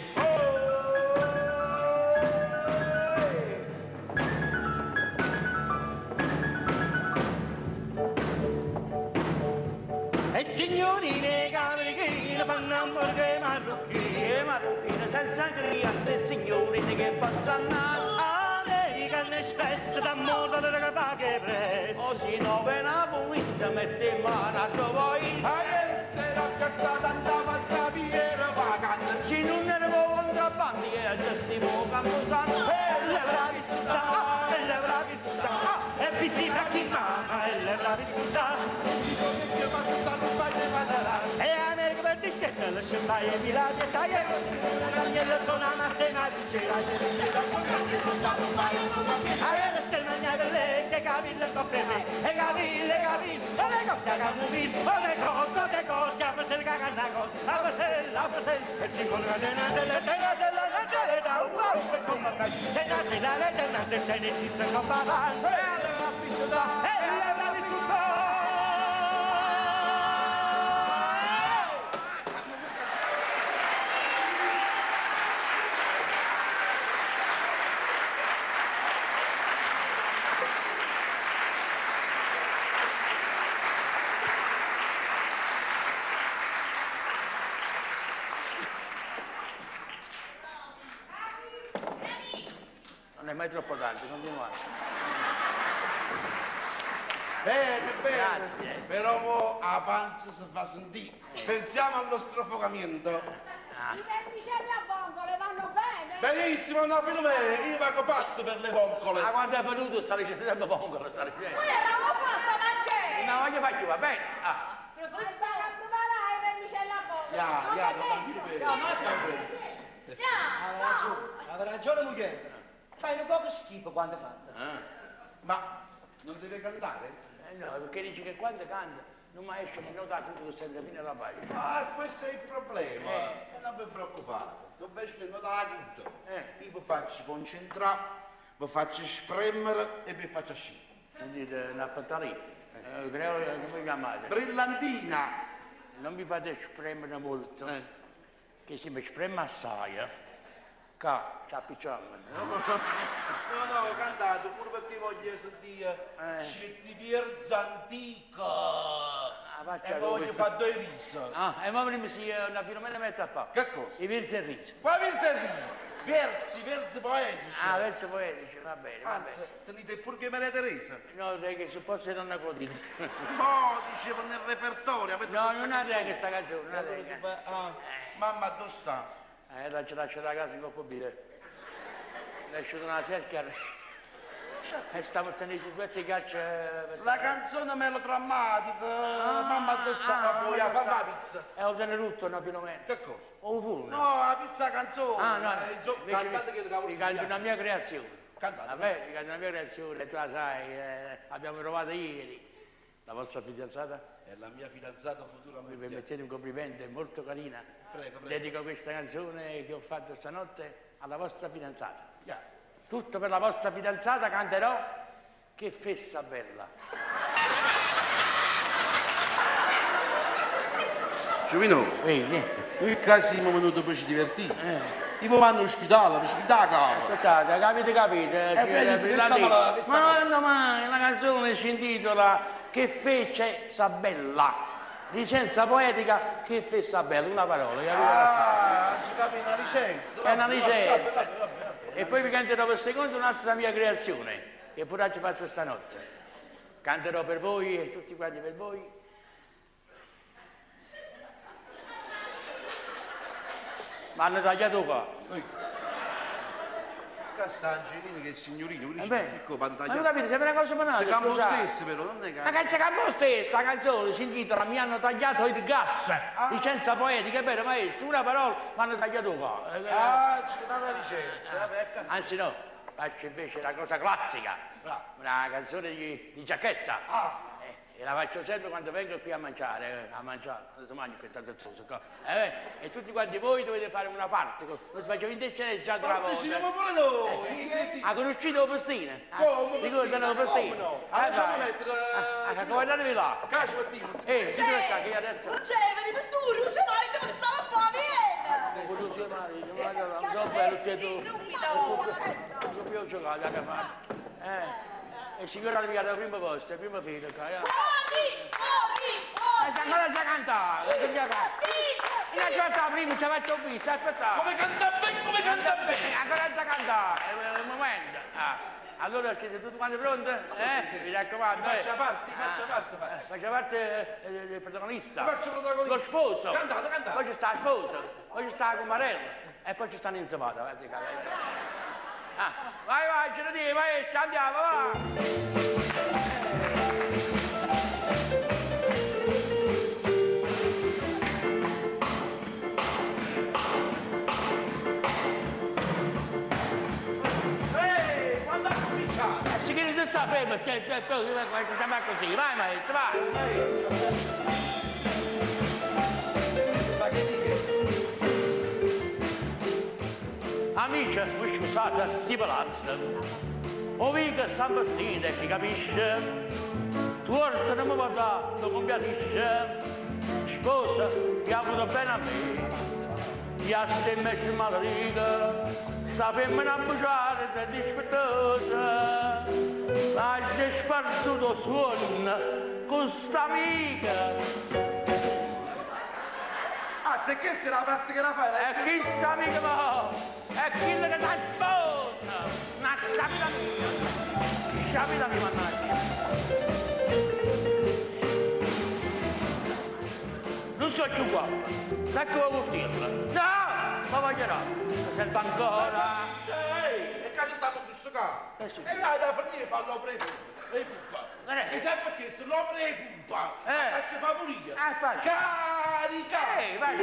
E signorine camerichine fanno hamburger marocchine senza grigliate, signorine che passano American Express da moda delle capacche presto. O si no ve la puissa mette in mano a voi. A essere accazzata andava a capire vacanza. Ci non ne avevo contrabbandi che aggiustivo Camposano. E le bravi scusa, e le bravi scusa, e visita chi mamma, e le bravi scusa. E America per dischetta, le scempaie di la pietà, e la suona matematica, avere se mangia per lei, che capille sto per me, e capille, e le cose camubili, o le cose, a pasel caganda cosa, a pasel, e ci con la nena della da un po' e come me, se la se ne ci se non va avanti, e la pista e la discussione. Non è mai troppo tardi, continuate. Bene, bene. Grazie. Però mo a panza si fa sentire. Pensiamo allo strofocamento. I vermicelli a vongole vanno bene? Benissimo, no, Filomena, io vado pazzo per le voncole. Ma quando è venuto sta dicendo sempre vongolo, sta dicendo. Poi eravamo fatta mangiare! No, voglio fare più, va bene. Ah. Basta che preparai i vermicelli a vongole. Ya, Aveva ragione moglie. Fai un po' schifo quando canta. Ma non deve cantare? No, perché dici che quando canta non mi esce che nota tutto senza fine la pagina. Ah, questo è il problema. Non vi preoccupate. Dove che nota tutto. Io vi faccio concentrare, vi faccio spremere e vi faccio asciugare. Sentite, una pattarina. Come chiamate? Brillantina. Non mi fate spremere molto, che se mi spreme assai, ci appicciamo. No, cantate pure perché voglio sentire certi Pierza antica. E voglio fare due riso. Ah, e ma prima sì, una Filomena mette a fa. Che cosa? I versi e riso. Qua versi poetici. Ah, versi poetici, va bene, va Anzi, bene. tenete pure che Maria Teresa. No, dai, che supposto non ne codite. No, dicevo nel repertorio. No, non ha idea questa canzone, non ha idea. Mamma, dove sta? Lascia la casa in coppo bile. Lascio una cerchia e stiamo tenendo i due caccia. La canzone melodrammatica. Mamma, dove sta? Poi a fare la pizza. E ho tenuto tutto, no, più o meno. Che cosa? O un fulmine. No, la pizza canzone. Ah, no, Cantate che vi canto una mia creazione. Cantate. Vabbè, vi canto una mia creazione, tu la sai, abbiamo trovato ieri. La vostra fidanzata? È la mia fidanzata futura Vi moglie. permettete un complimento, è molto carina. Prego. Dedico questa canzone che ho fatto stanotte alla vostra fidanzata. Ya. Tutto per la vostra fidanzata canterò Che festa bella. Giovino, Vedi? noi qua siamo venuti per ci divertire. Io vanno all'ospedale, per ci da cava. Aspettate, avete capito? Ma no, ma la canzone si intitola Che fece sa bella. Licenza poetica, che festa bella, una parola, capito? Ah, ci capi una licenza. È una licenza. Vabbè. E poi vi canterò per secondo un'altra mia creazione, che pure oggi fatto stanotte. Canterò per voi e tutti quanti per voi. Ma hanno tagliato qua. Sta Angelini che è signorino, quindi Vabbè. ci dico Ma non pantagliato. capite, sembra una cosa banale. Se campo scusate. stesso però, non è che... Ma che c'è campo stesso, la canzone si intitola Mi hanno tagliato il gas, licenza poetica, è vero maestro, una parola mi hanno tagliato qua. Ah, ci dà la licenza, vabbè. Anzi no, faccio invece la cosa classica, una canzone di Giacchetta. e la faccio sempre quando vengo qui a mangiare, non si mangia questa zozzosa qua. E tutti quanti voi dovete fare una parte, non si faccia vinta già una volta. Partecipiamo pure noi! Sì. Ha conosciuto la festina? Come? Ricordano la festina? No? Facciamo mettere... Guardatevi là. Cacio Mattino! Si deve stare che adesso... Non c'è, vedi per sturo, se no devo stare a fare, vieni! Non so bello, tu non più giocare a fare. E signora via da prima posto, prima fila. Fuori! Ancora già cantare, non già prima ci faccio visto, aspetta. Come canta bene! Ancora già cantare, è un momento. Allora siete tutti quanti pronti? Mi raccomando. Faccia parte. Faccia parte del protagonista. Faccio protagonista. Lo sposo. Cantate. Poi ci sta la sposa, poi ci sta la comarella e poi ci stanno insiemata. Vai, Giardini, vai, ci andiamo, va! Quando ha cominciato? Si chiede se sta fermo, sembra così, vai maestro, vai! Amici, voi scusate, di palazzo. O che sta vestita e si capisce. Tu orta non mi può dare, non compiatisce. Sposa, ti ha avuto bene a me. Ti ha sempre messo male riga. Sta femmina a buciare, sei dispettosa. L'hai spartuto suono con sta amica. Se che se la parte che la fai? E chi sta amica mo? E chi che ti sposa? Una sciabita mia. Sciabita mia, mannaggia. Non so più qua. Sai che vuoi dirla? No! Ma voglierò. Serve ancora. E che ci stiamo giusto qua? E vai da finire fallo prendere. E pumpa. E sai perché se lo prende pumpa? Faccio favorire. Carica! Vai.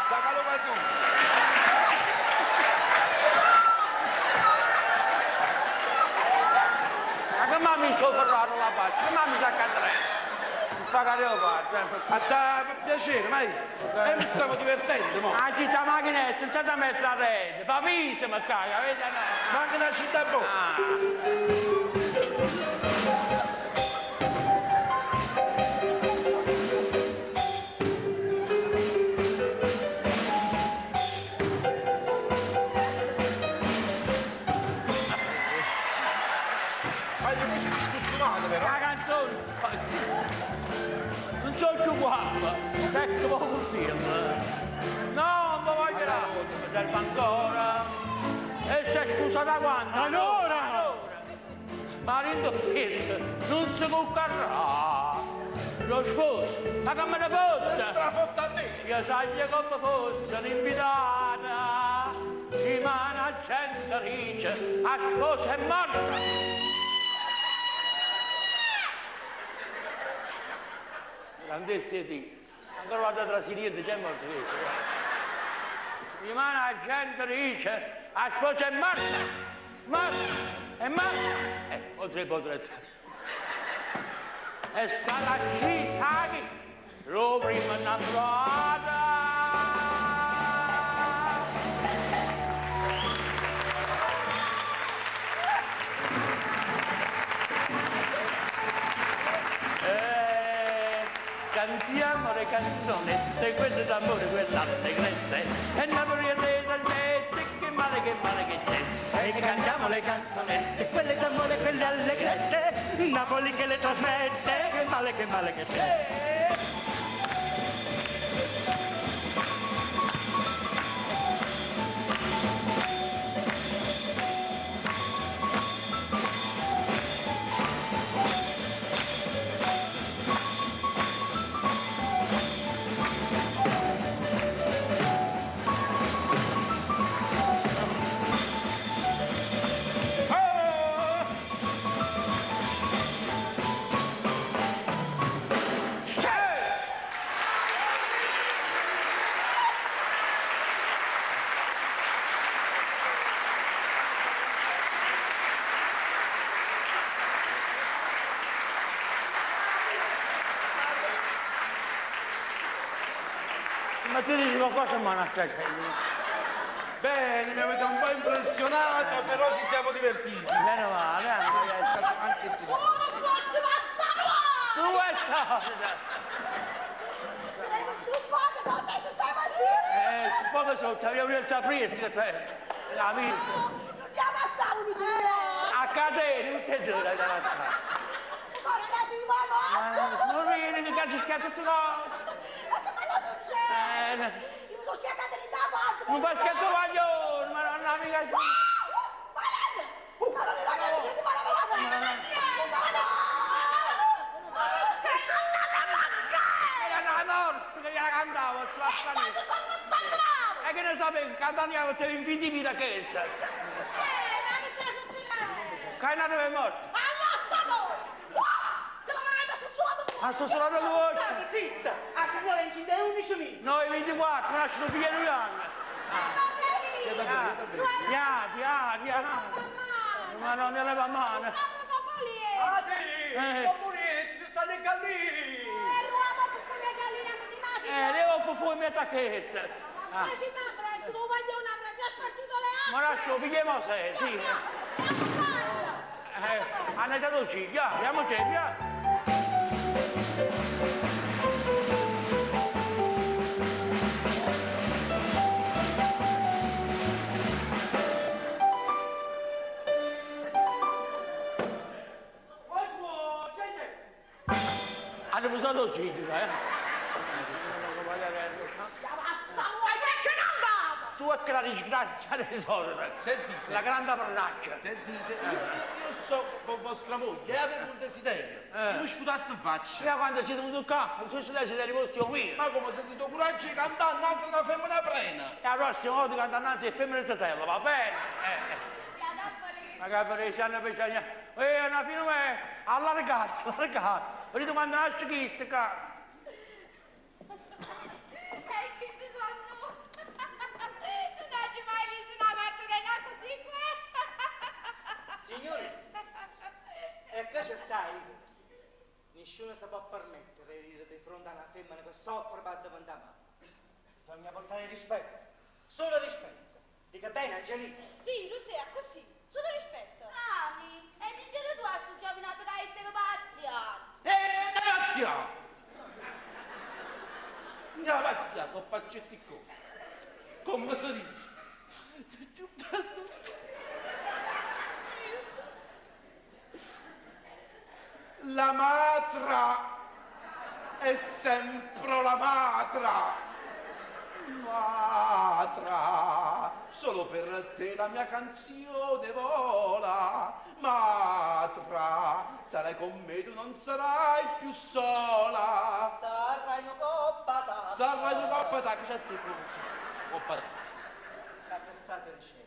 Sacalo qua tu. Ma che mamma mi sto ferrato la faccia? Che mamma mi sa cadere? Mi fa cadere la faccia. A te per piacere, maestro. E mi stavo divertendo, mo. La città macchinetta, non c'è da mettere a rete. Fa viso, ma caga, vedi? Ma anche la città buona. La canzone non so più guapa, ecco poco film. No, non voglio là, mi serve ancora. E se scusa da quando? Allora! Marito Pietro non si cuccarà. Lo sposo, ma come ne fosse? Trafotta a te. Io sai come fosse un'invitata. Rimane a gente dice, a sposa è morta. Grandezze di ancora vado tra Siriente c'è molto questo. Rimane la gente dice a sposa è morta è morta oltre potrezza è stata qui sai lo prima innamorata. Cantiamo le canzonette, quelle d'amore, quelle allegrette, e Napoli e le salsette, che male che c'è. E cantiamo le canzonette, quelle d'amore, quelle allegrette, Napoli che le trasmette, che male che c'è. Ma tu dici qualcosa, manaccia? Bene, mi avete un po' impressionato, però ci siamo divertiti. Meno male, Anche se... tu vuoi stare? Un po' che so, c'avevo un fresca, la mia. A catene, tutte e due, dai, dai, non vieni, che cazzo scherzo tu no? Non fai scherzo maglione, ma non ha mica... Che gliela cantavo, e che ne sapevi, cantando te invitivi da che è? Che è nato e morto? Ha suonato la voce! Zitta! A signora incide 11 mesi! Noi 24, lasciano pigliare un anno! Piano! Ma non ne leva mano! Ah sì, comunetti, ci stanno i gallini! Devo proprio metà questa! Ma lascio, pigliamo se, sì! Hanno dato ciglia, abbiamo ciglia! Hanno usato ciglia, Tu è che la disgrazia dei soldi, Sentite, la grande parolaccia. sentite, io sto con vostra moglie e avevo un desiderio. Che mi sputasse in faccia. Io quando siete venuti qua, non so se lei siete riposti o mio. Ma come ho sentito coraggio di cantare anche una femmina prena. E la prossima volta canta innanzi il femmina zatello, va bene? Ma che per hanno bisogno. Una fine me, allargato. Vedete quando nasce chi sta qua? Signori, e che ci stai? Nessuno si può permettere di dire di fronte a una femmina che soffre per davanti a me. Bisogna portare rispetto, solo rispetto. Dica bene, Angelina. Sì, lo sei, così, solo rispetto. Ani, e dicelo tu a sto giovinato che hai essere Grazie! Una pazzia, con faccetti qua. Come si dice? La matra è sempre la matra. Matra, solo per te la mia canzone vola. Matra, sarai con me, tu non sarai più sola. Sarai una coppa d'acqua. Sarai una coppa d'acqua, c'è il coppa d'acqua. Ma che state dicendo?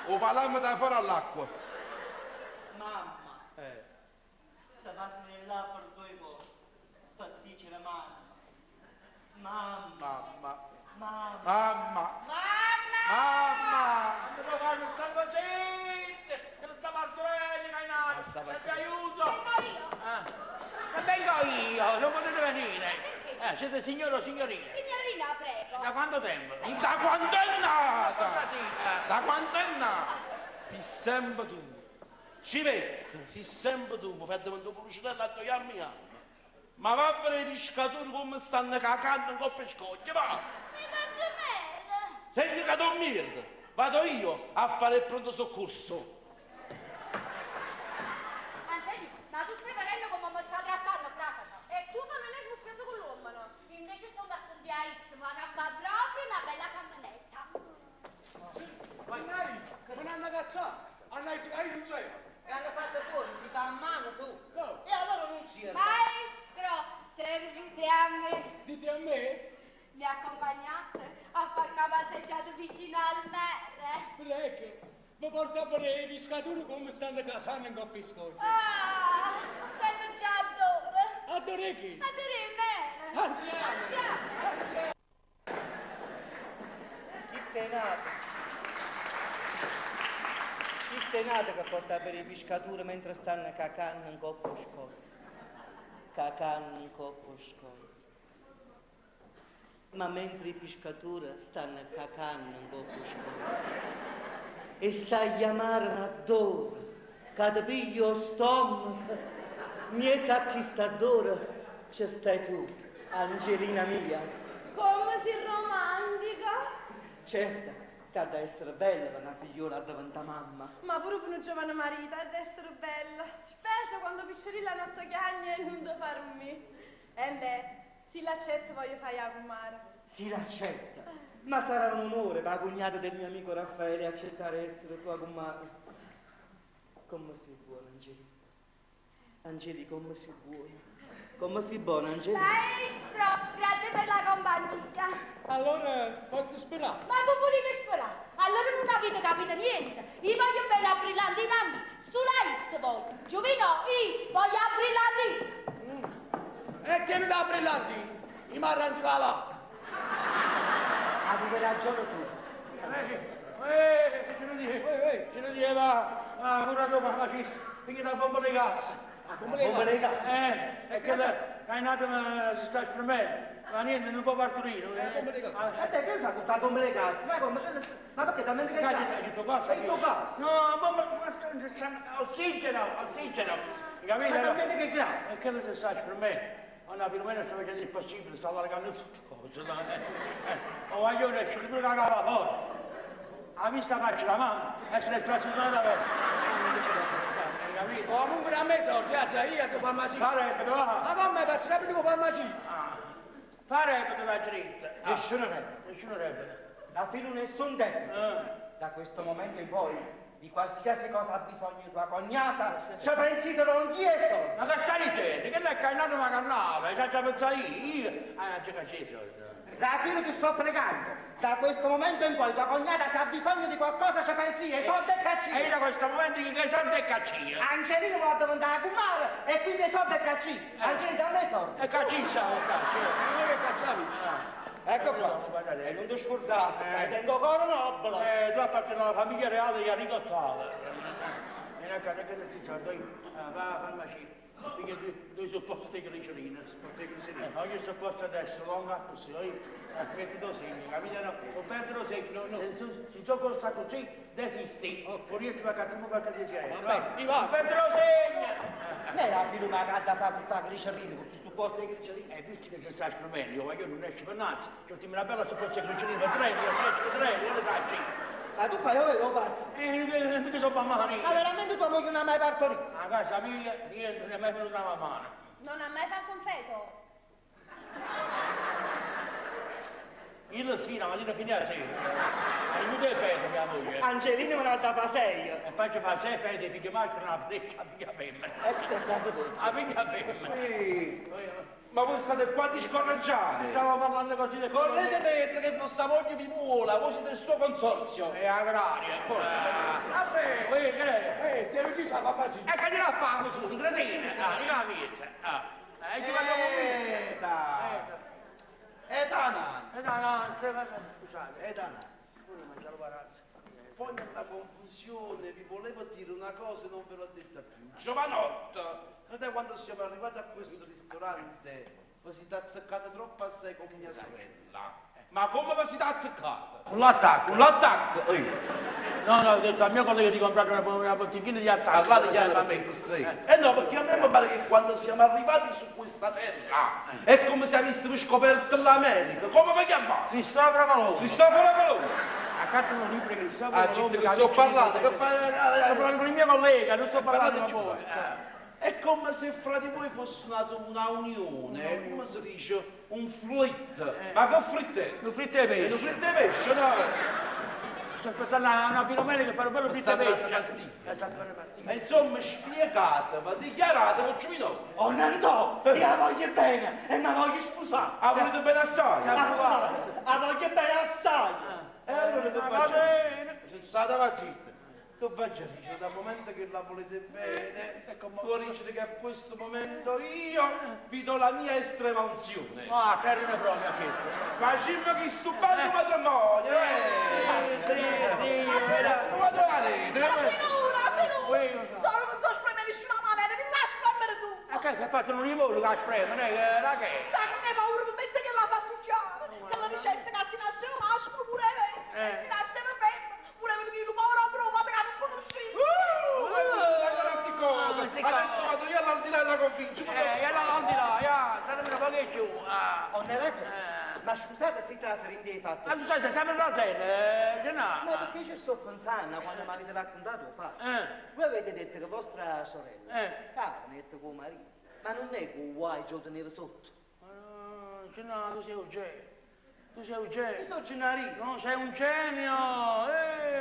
O parliamo da fuori all'acqua. Mamma, se passi là per 2 volte, per dire la mamma. Mamma. Mamma. Mamma. Mamma. Mamma! Non può fare questa cosetta! Che non sta martelli, che è nato! Se vi aiuto! Vengo io, non potete venire! Siete signore o signorina? Signorina, prego. Da quanto tempo? Da quando è nata? Sì, Da quando è nata? Si sempre tu. Ci vedi? Si sempre tu. Mi fai davvero pubblicità a togliarmi anni. Ma va per i pescatori come stanno cagando in coppa e scoglie, va! Mi faccio male. Senti che dormire! Vado io a fare il pronto soccorso. Angeli, ma tu stai vedendo come mi sta trattando, fratello? E tu non hai sbuffato con l'uomo, no? Invece sto da sentiaissimo, a fare proprio una bella camionetta. Mannari, non hanno cacciato, hanno non c'è. E hanno fatto fuori, si fa a mano tu. No. E allora non c'era. Maestro, servite a me. Dite a me, Mi accompagnate a fare una passeggiata vicino al mare? prego, mi porta per i pescatori come stanno cacando in coppa e scoglie. Ah, sento già dove? Adore chi? Adore me. Andiamo. Chi stai nato? Chi stai nato che porta per i pescatori mentre stanno cacando in coppa e scoglie? cacano in coppo scoglio. Ma mentre i pescatori stanno cacando in coppo scoglio e sai chiamare a dove, che ti piglio stomaco, miezza a chi sta d'ora, ci stai tu, Angelina mia. Come si romantica? Certo, che ha da essere bella per una figliola davanti a mamma. Ma pure per un giovane marito è d'essere bella, specie quando piscerilla notte chiagna e non da fare un me. E beh, se l'accetto voglio fare a comare. Si l'accetta, ma sarà un onore per la cognata del mio amico Raffaele accettare essere tua commata. Come sei buona, Angeli? Angeli, come sei buona? Come sei buona, Angeli? Maestro, grazie per la compagnia. Allora, posso sperare? Ma tu volete sperare? Allora non avete capito niente. Io voglio bene a brillantina a me. Sulla is voglio. Giovino, io voglio a brillanti. E che non ha brillanti? Io mi arrangio là. Avevi ragione tu. Ce ne diceva, ora dopo la ci finita la bomba di gas. Bomba di gas? È che è nato si sta esprimendo. Ma niente, non può partorire. E te che fai questa bomba di gas? Ma perché talmente che gas? È tutto gas. È tutto gas? No, bomba, ossigeno. Capito? Ma talmente che gas? E che si sta esprimendo? Anna Filomena sta facendo il possibile, sta allargando tutte cose. O voglio esce pure la cava fuori. Ha visto faccia la mano e se l'è trascinata per. Non dice da passare, hai capito? Comunque a me sordi, già io che fa macina. Farebbe, va. Ma mamma faccio rapito che fa macina. Farebbe la dritta. Nessuno ne. Nessuno rebe. Da filo nessun tempo. Da questo momento in poi, di qualsiasi cosa ha bisogno tua cognata, ci pensi non chiesto. Ma che stai dicendo? Che l'hai cannato una cannata? Hai già pensato io? Già acceso. Da filo ti sto pregando. Da questo momento in poi tua cognata se ha bisogno di qualcosa ci pensi e soldi e E caccini. da questo momento che soldi e caccino. Angelino vuole diventare fumare e quindi soldi e caccini. Angelino da me soldi. E caccissa, Non è che cacciavi. Ecco qua. E non ti scordare, tengo coro nobile. Tu appartieni alla famiglia reale di Enrico Tale. E non è che si sa, va a farmacia. Perché due supposti glicerine, ogni supposto adesso, longa così, metti due segni, capito? Non perdere due segni, se gioco sta così, desisti, non riesci a cattivo perché desiderio. Non perdere due segni! Lei era filo una carta fa tutta la glicerina, con questo supposto di glicerina. Visto che si sta esprimendo, io non esce per nazi, cioè ti una bella supposta di glicerina per 3, io ci esco 3, io le sai. Ma tu fai vero pazzo? Che sono bambini? Ma veramente tua moglie non ha mai partorito? A casa mia, niente, non è mai venuta una mamma. Non ha mai fatto un feto? Io lo sfida, ma io non finita la sera. E non deve fare mia moglie. Angelino non ha da fa sei. E faccio fare 6 fede, figlio maschio, una freccia, figlia femmina. E che è stato detto? La figlia femmina. Ma voi state qua di scorreggiare. Stavo parlando così del Correte dentro che vostra moglie vi vuole, voi siete il suo consorzio. È agraria. Vabbè, Che sei ucciso la macina. che dirà fame su, un cretino, non la pizza. E ci vogliamo qui. Scusate. Pure mangiare parazzo. Poi nella confusione vi volevo dire una cosa e non ve l'ho detta più. Giovanotto, noi quando siamo arrivati a questo ristorante vi siete azzeccati troppo assai con mia sorella. Ma come vi siete azzeccati? Un l'attacco. Un attacco? No, ho detto al mio collega di comprare una bottiglina di attacco. Parlate chiaramente, sì. No, perché a me mi pare che quando siamo arrivati su questa terra è come se avessimo scoperto l'America. Come vi chiamate? Cristoforo Valone. Cristoforo Colombo. Accanto un libro che Cristoforo Valone. Ci sto parlando. Sto parlando con il mio collega, non sto parlando con voi. È come se fra di voi fosse nata una unione, come si dice, un flit. Ma che flit è? Un fritto di pesce. Un flit di pesce, no? Sto aspettando una filomena che fa un bello fritto di pesce. Ma insomma spiegate, ma dichiarate con Giovino. Oh Nandò, io la voglio bene e mi voglio sposare. Ah, volete bene assai? La voglio bene assai. E allora tu Va bene. state zitta. Tu faccia dice, dal momento che la volete bene, tu dici che a questo momento io vi do la mia estrema unzione. Ah, termine proprio a questo. Facciamo che sto bello matrimonio, non vado a Finura! Solo non so spremere sulla mano, devi lasciare spremere tu! Che fatto un limone che ha preso, non è che la che è? Sta che ne paura per mettere che l'ha fatto già. Che la ricetta che si nasce maschio pure lei. Si nasce femmina. Pure perché il povero uomo che non conoscevo. Adesso vado io all'aldilà e la convincio. All'aldilà, sarebbe un po' che giù. Ma scusate, si trasferì in dei fatti. Ma tu sai, sempre la sera, ce n'ha. Ma perché ci sto pensando quando mi avete raccontato il fatto? Voi avete detto che vostra sorella netta con marito, ma non è che vuoi giù tenere sotto. Ce n'ha, tu sei un genio. Tu sei un genio. Io sono genarino. No, sei un genio.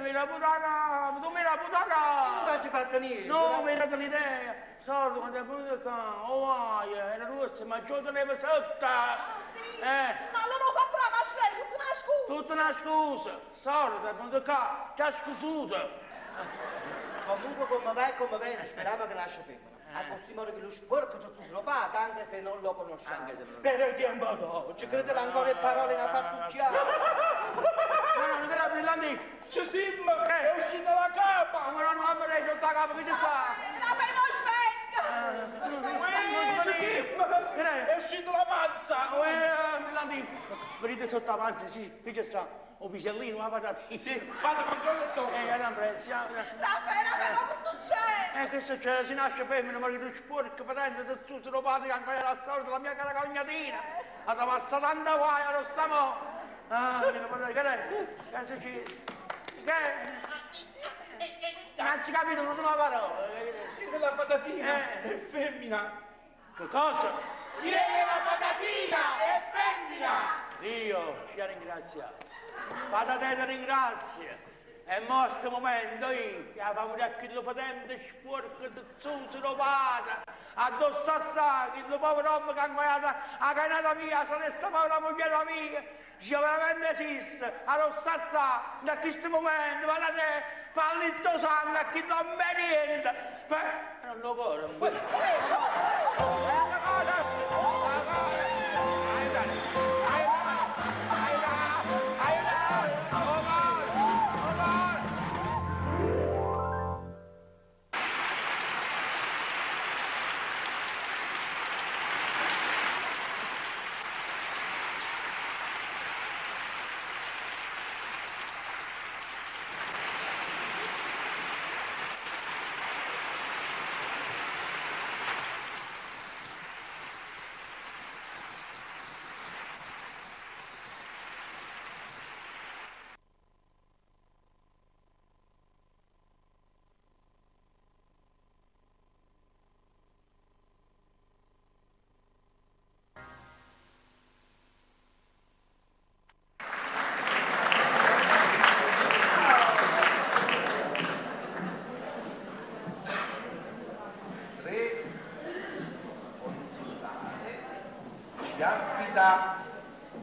Mi la putata, tu mi la putata. Non ci fatto niente. No, mi hai dato l'idea. Sordo, quando è venuto qua, vai, era rossa, ma giù teneva sotto. Sì. Ma non ho fatto la mascherina, tutta una scusa. Tutta una scusa. Sordo, è venuto qua, ci ha scusuto. Comunque come va e come viene, speravo che nasce femmina. A così che lo sporco tutto se lo paga, anche se non lo conosciamo. Per il tempo d'oggi, credete ancora le parole da fattucciare. No, non era brillante. C'è Sim, è uscita la capa. Ma non mi rei sotto la capa, che ci sta? La fai non svenga. C'è Sim, è uscita la panza. Brillante. Venite sotto la panza, sì, qui c'è sta. Un pisellino, una patata. Sì, vado controllo e tocco. È una pressione. La fai, cosa succede? Che succede? Si nasce femmina, ma che tu sporco, patente, se tu se lo pati, che ancora la solita, la mia cara cognatina. La tua passa tanta guai, lo stiamo. Che è successo? Non hai capito una parola. Tiene la patatina, è femmina. Che cosa? Tiene la patatina, è femmina. Dio ci ha ringraziato. Patate ti ringrazio. E in questo momento io, che avevo un chilo patente, sporco, zuzzero, pata, addosso a sta, che il povero uomo che ha ingoiato la canata mia, se ne sta povera moglie mia, se veramente esiste, addosso a sta, da questo momento, guardate, fa litto sangue, a chi non me niente. Non lo corro.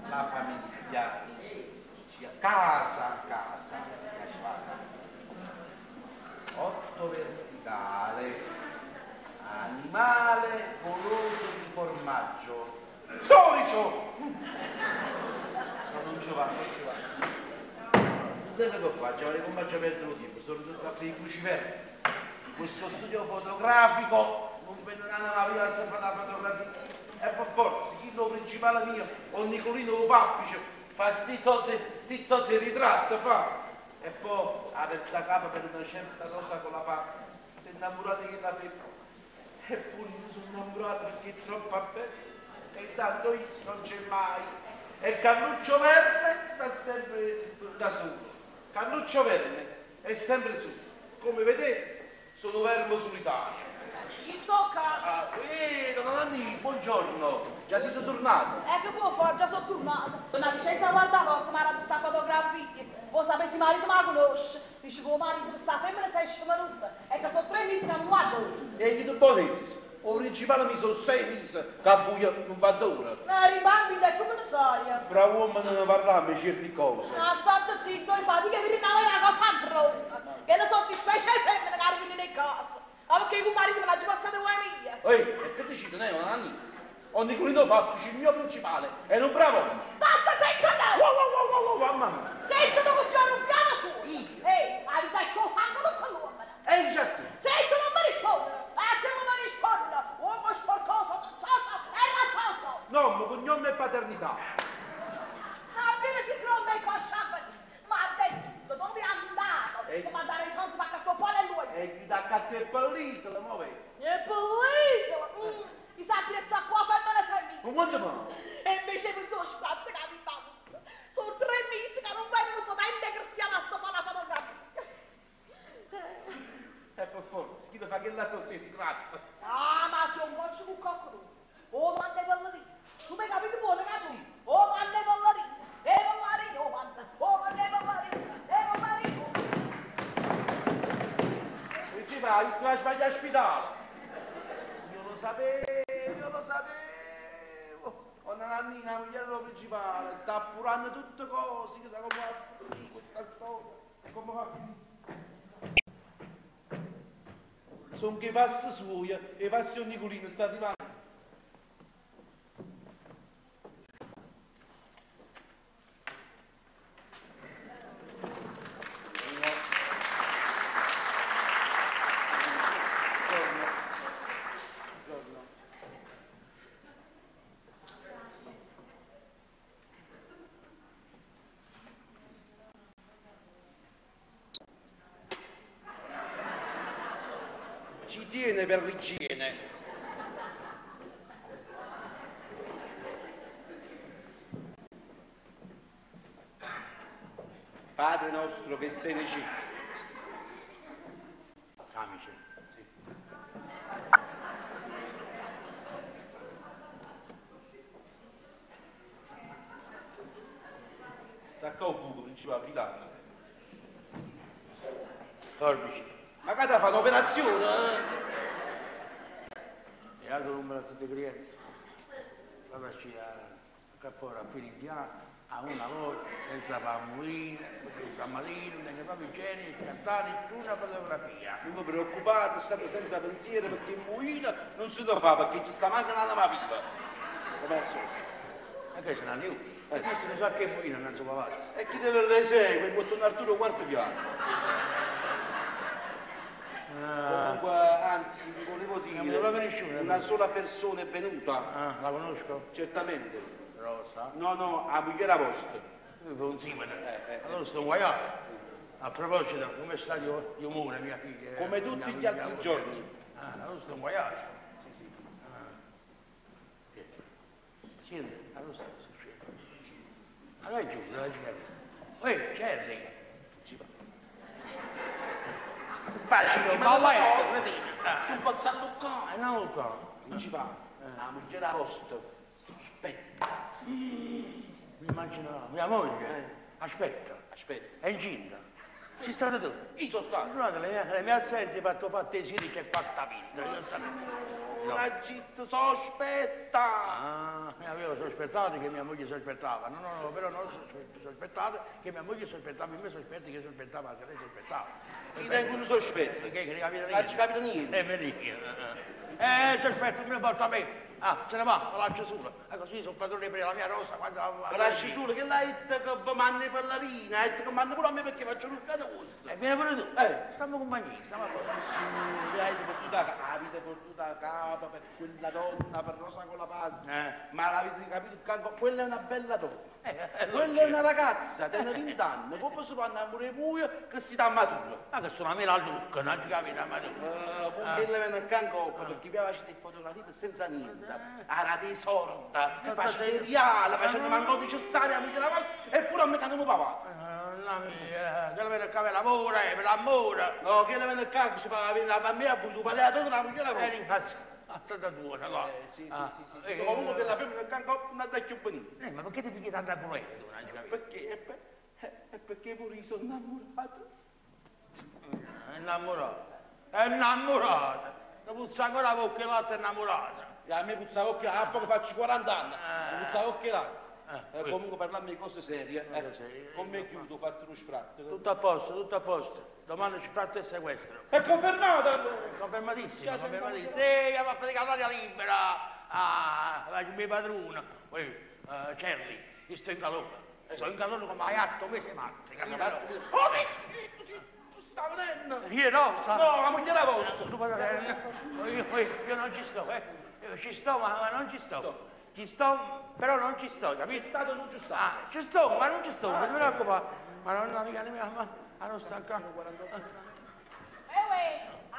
La famiglia, casa a casa, 8 verticale, animale goloso di formaggio, storico! Non ci va. Dove che qua? Ci avrei combaciato per il tempo, sono tutto a i cruciferri. In questo studio fotografico non prenderanno la via a fare la fotografia. E per forza, chi lo principale mio, o Nicolino o Pappice, fa sti zozzi ritratti, fa. E poi ha persa capa per una certa cosa con la pasta. Si è innamorato che la femmina. Eppure io sono innamorato perché è troppo bella. E intanto io non c'è mai. E Carluccio Verne sta sempre da solo. Carluccio Verne è sempre su. Come vedete, sono fermo sull'Italia. Chi stocca? Don Nanni, buongiorno. Già siete tornato? Che può fare? Già sono tornato. Donna Vicenza guarda forte, ma era questa fotografia. Voi sapete, marito ma la conosce. Dice che marito questa femmina sei scemeruta. E che sono 3 mesi che non guardo. E chi tu bonesi? O principale mi sono 6 mesi che a buio non va d'ora. Ribambita, e tu che ne sai? Fra uomini non ne parliamo certe cose. State zitto, infatti, che vi risalve una cosa grossa. Che ne so, si specie femmine che arrivano in casa. Ma perché il marito me l'ha già passato con la mia? E che decide, Don Nanni? O Nicolino Pappici, il mio principale, è un bravo uomo. State zitto, no! Mamma. Zitto, tu che c'è un piano su! Ehi, hai detto sangue tutto l'uomo! Già sì. Zitto, non mi rispondere! Che non mi risponda! Uomo sporcoso! sa. Appena ci sono dei cosciappi, ma detto, dove è andato? Come andare in soldi per questo pole lui? E chi da catto è pellicola, ma vedi? È pellicola! Mi sa che sta qua per me la sei. Come ma? E invece mi sono sbatte capitato. Sono 3 mesi che non vengo potente cristiana a sta fare la fotografia. Per forza, chi ti fa che la società gratta? Ah, ma se un po' ci vuole qualcuno. Oh, quante ballerine. Tu mi capite buono, capo? Oh, quante ballerine. E ballerine, oh, quante. Oh, quante ballerine. E ballerine. E ci vai, si va a sbagliare ospedale. Io lo sapevo. Ho una nannina, la moglie principale, sta appurando tutte cose, che sa come va a finire questa storia. Come va a finire? Sono che passi suoi e i passi Nicolino sta arrivando. Ci tiene per l'igiene. Padre nostro che sei nei cieli. Camice. Sì. Stacca un buco, principale, filata. Forbici. Ma che fa un'operazione? E altro numero a tutti i clienti. Vadaci a Cappora a fine indiano, a una voce, senza bambini, senza marino, senza proprio igiene, scattare nessuna fotografia. Non vi preoccupate, state senza pensiero perché in Muina non si deve fare perché ci sta mancando una viva. Come al solito. E che se ne andiamo? Questo non sa che Muina non si può fare. E chi ne segue? Il bottone Arturo quarto piano. Comunque, anzi, vi volevo dire, una sola persona è venuta. Ah, la conosco? Certamente. Rosa? No, a Michela Post. Un simile. Allora sto guaiato. A proposito, come sta di umore mia figlia? Come tutti gli altri giorni. Ah, allora sto guaiato. Sì. Sì, allora sto succedendo. Allora giù, dove ci capisco? Cerri. Facile, ma vai, un po' zalluccare. No, qua. Non ci va. La Michela Post. Aspetta. Mi immagino, mia moglie. Aspetta. È incinta. Ci state tu? Io sono stato. Durante le mie assenze fatto fattesini c'è fatta vinta. La città sospetta. Ah, mi avevo sospettato che mia moglie sospettava. No, però non sospettato che mia moglie sospettava, me sospetti che sospettava, che lei sospettava. Chi tengono sospetti? Che ne capita niente? Non ci capita niente. Sospetto che mi porta a me. Ah, se ne va, lo lascio solo. E così sono padrone per la mia rosa quando... Lo lasci solo che l'hai detto che mandi per la rina, hai detto che mandi pure a me perché faccio un cane vostro. E vieni pure tu. Stiamo compagnia, stiamo a Mi avete portato a capo per quella donna, per Rosa con la pasta. Ma l'avete capito? Quella è una bella donna. Quella è una ragazza, tiene 20 anni, come si può andare pure muoio che si dà matura. Ma che sono a me la lucca, non ci capita matura. Poi le viene a canco perché mi aveva fatto fotografie senza niente. Era di sorda, facendo reale, facendo manco necessario a Michela Post, eppure a me che non mi pagava. Che le viene a cavare l'amore, per l'amore. No, che le viene a canco, si pagava a me a avuto palliato con la Michela Post. Stata tua, no? Sì. Comunque per la femmina a canco non è più benissimo. Ma perché ti pigli tanta pulita tu, non ci capisco? Perché? È perché pure io sono innamorato. Innamorata. Mi puzza ancora la bocca l'altra innamorata. A me puzza la bocca, a poco faccio 40 anni. Mi puzza la bocca l'altra. Comunque parliamo di cose serie. Come chiudo, ho fatto uno sfratto. Tutto a posto. Domani ci fate il sequestro. È confermato allora? Confermatissimo. Sì, la predicatoria libera. Faccio il mio padrone. Cerri, io sto in calore. Sto in calore come hai 8 mesi mazzi. Oh, tu stai venendo? Io no, sa? No, la moglie la vostra. Io non ci sto, Ci sto, ma non ci sto. Ci sto, però non ci sto, capito? C'è stato non ci sta. Ah, ci sto, ma non ci sto, non mi preoccupare. Ma non amica mia, ma non sta qua.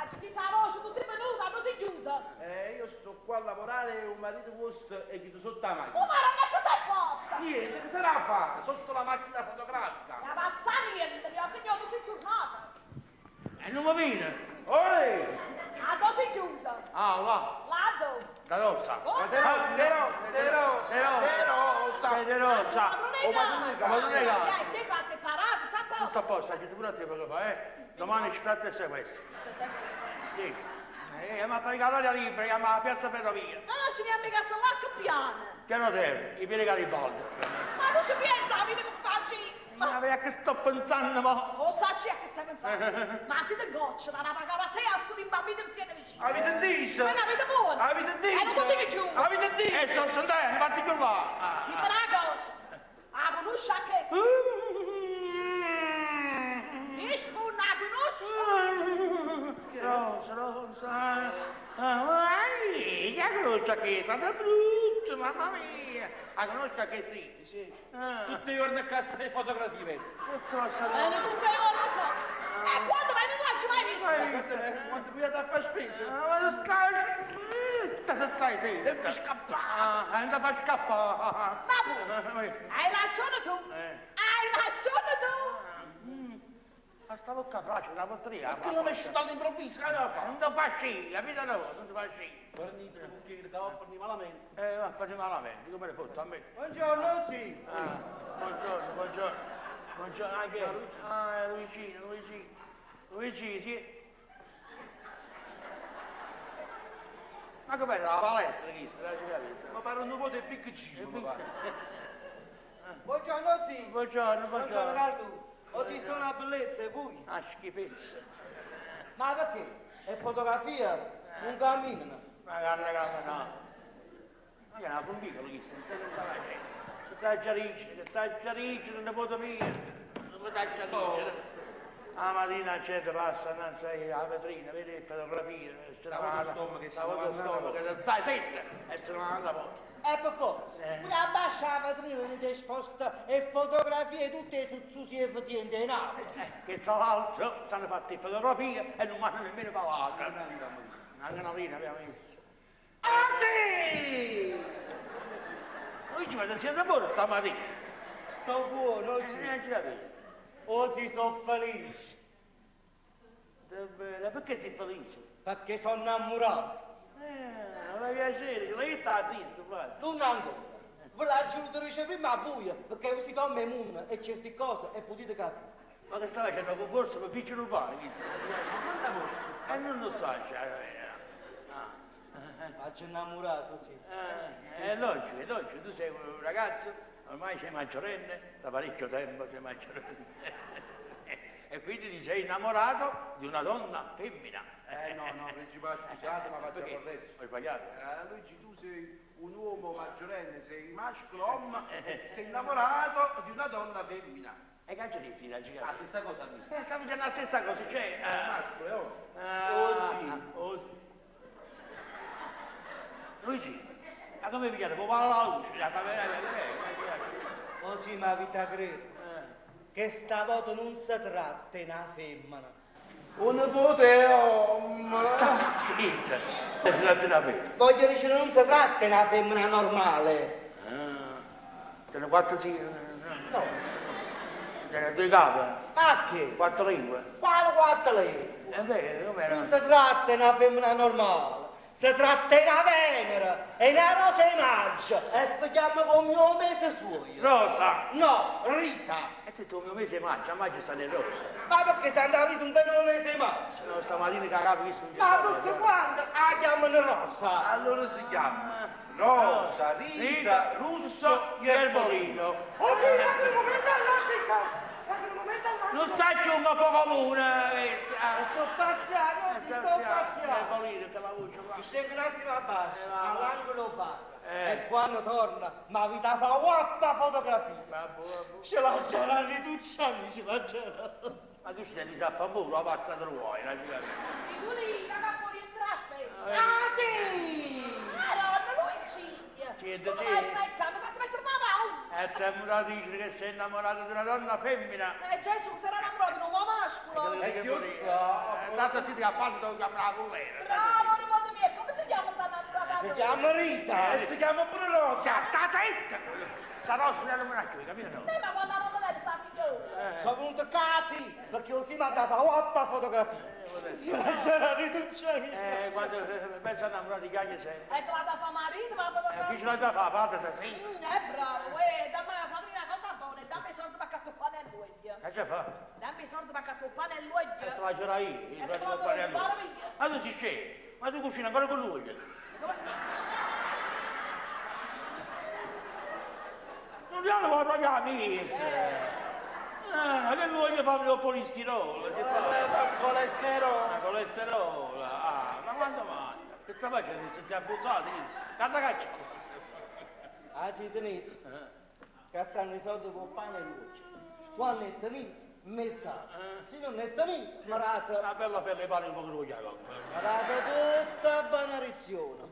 Oggi ti sa la voce, tu sei venuta, tu sei chiusa. Io sto qua a lavorare e un marito vostro è chiuso sotto la macchina. Oh, ma non è che sei fatta. Niente, che sarà fatta? Sotto la macchina fotografica. Ma passa niente, mi ha segnato, sei tornata. E non mi viene. Oi! Ah, tu sei chiusa. Ah, là, Là dove? da rossa. Oh, De rosa. Oh, ma non è che- Che fate parate, sta a Tutto a posto. posto, ci pure a te per Domani ci tratta e sequestro. Sì. Ma per i cavalli liberi, chiama la piazza ferrovia. No, ci viene mica solo a che piano. Piano terra, i piedi Garibaldi. Ma non ci pensa, vieni per farci. Ma vedi a che sto pensando, mo? Oh, sacci a che stai pensando? Ma siete goccia, da una pagava te a sto imbambito mi tiene vicino. Avete dice? Ma l'avete buona? Avete dice? E non potete giù. Avete dice? Sto sentendo, fatti più là. Mi farà la cosa. Ah, conosci a che? Dici, non la conosci? Rosa. Che conosco che sono brutto, mamma mia. La conosco che sì. Sì. Ah. Tutti i giorni a casa le fotografie. Questo va a Non sapere. tutte le ore un po'. E quando vai qua ci mai visto? Quanto prima da fare spese? Ma lo stai, sì. E mi scappa. Non ti fa scappare. Hai ragione tu. Hai ragione tu. Ma stavo qua, faccio una potria. Perché non esci dall'improvviso? Che devo fare? Non ti fa sci, capito? No, non ti fa sci. Fornite un cucchiere d'acqua, parli malamente. Ma faccio malamente, come ne foto a me? Buongiorno, sì. Ah, buongiorno. Buongiorno, anche. Ah, Luigino, sì. Ma che bella la palestra, chi sta? Ci capito? Ma pare un nipote piccino, mi pare. Buongiorno, sì. Buongiorno. Carlo. Oggi sono una bellezza, e voi? Ah, schifezza. Ma perché? È fotografia, non camminano. Ma calma, no. Ma che è una pompicolo chi sta? Non sai che sta facendo. Che sta ricci, non ne posso mia. Non mi taglia ricci. La mattina gente passa innanzi alla vetrina, vedi le fotografie. Stomaco, stai zitta e se non anda poco. E per forza, qui abbascia la vetrina di disposta e fotografie tutte zuzzusi e fetiente in alto. Che tra l'altro stanno fatte fotografie e non vanno nemmeno per l'altra. Anche una lina abbiamo visto. Ah sì! Luigi, ma siete buono stamattina? Sto buono, sì. Non ci capito. Oggi sono felice, Perché sei felice? perché sono innamorato. Non mi piacere, lei sta zitto, guarda. Non ancora. Ve la giudice prima a buio, perché vi si come moon e certe cose e potete capire. Ma che sta facendo concorso per piccolo pane? Non lo so, Ma c'è innamorato, sì. è logico, tu sei un ragazzo, ormai sei maggiorenne, da parecchio tempo sei maggiorenne. E quindi ti sei innamorato di una donna femmina. No, principale, scusate, ma faccio corretto. Ho sbagliato. Luigi, tu sei un uomo maggiorenne, sei maschio, uomo, sei innamorato di una donna femmina. E che c'è di fila, Ah, stessa cosa mia. Stavo dicendo la stessa cosa, cioè... Maschio, è uomo. Oggi. Luigi, ma come pigliate? Può parlare la luce? Così ma vita credo che stavolta non si tratta di una femmina. Un nipote uomo. Scritta, e si tratta una femmina. Voglio dire, non si tratta di una femmina normale. Ce ne 4 sì. No. Ce ne 2 capi. Ma che? 4 lingue. Quale quattro lei? Beh, com'era? Non si tratta di una femmina normale. Si tratta di una Venere e una Rosa di maggio e si chiama come il mese suo. Rosa! No, Rita. E tu il mio mese maggio, a maggio sta nel rosa. Ma perché sei andato un bel mese di maggio? No, stamattina che avevo visto un Ma tutti quanti la chiamano Rosa. Allora si chiama Rosa, Rita, Russo, Ierbolino. Oddio, ma che momento all'Africa! Ma che momento all'Africa! Non sta più un po' comune. Sto pazziando, sto pazziando. Ierbolino, che la voce qua. Scendo un attimo a basso, all'angolo bar. Eh. E quando torna, ma vi dà fa guappa fotografia. Vabbè. Ce l'ha già la riduccia, amici, ma ce l'ha. Ma che sei sa fa pure la pasta te lo vuoi, non ci capisco. Tu lì, da fuori e straspe. Ah, sì! Madonna, Luigi. Sì, Niente, Come sì. vai scherzando? Ma ti mettere una mano? E te mi dici che sei innamorato di una donna femmina. Gesù sarà innamorato di un uomo mascolo. Che vuol dire? Tanto si ti ha fatto devo chiamare la pullera. Bravo, nipote mio, come si chiama sta innamorata? Si chiama Rita. E si chiama pure Rosa. Sta zitta! Sta rosa non me la chiude, capito? No? Ma quando non vedete sta figlio? Sono venuto casi perché così mi ha dato la guappa fotografia. C'era riduzione. Quando pensa innamorati di cagni sei. E te la da fa marito, ma la Chi ce fotografia? l'ha da fare? Patata, sì. Bravo, dammi una cosa buona, dammi i soldi per cattuffare nell'uoglio. Che c'è fa? Dammi i soldi per cattuffare Te nell'uoglio. la c'era io. E te la devo rubare via. Ma tu sei scemo? Ma tu cucini ancora con lui? Non siamo proprio amici. Che lui fa il polistirolo? Si fa Colesterolo. colesterolo. Ma quando mangia? Che sta facendo? Si è abbuzzato? Canta caccia. Ah, ci tenete? Che stanno i soldi con pane e luce. Quando è tenete, metà. Se non è tenete, marate. Una bella per le pane un po' grugliato. Marate tutta benedizione.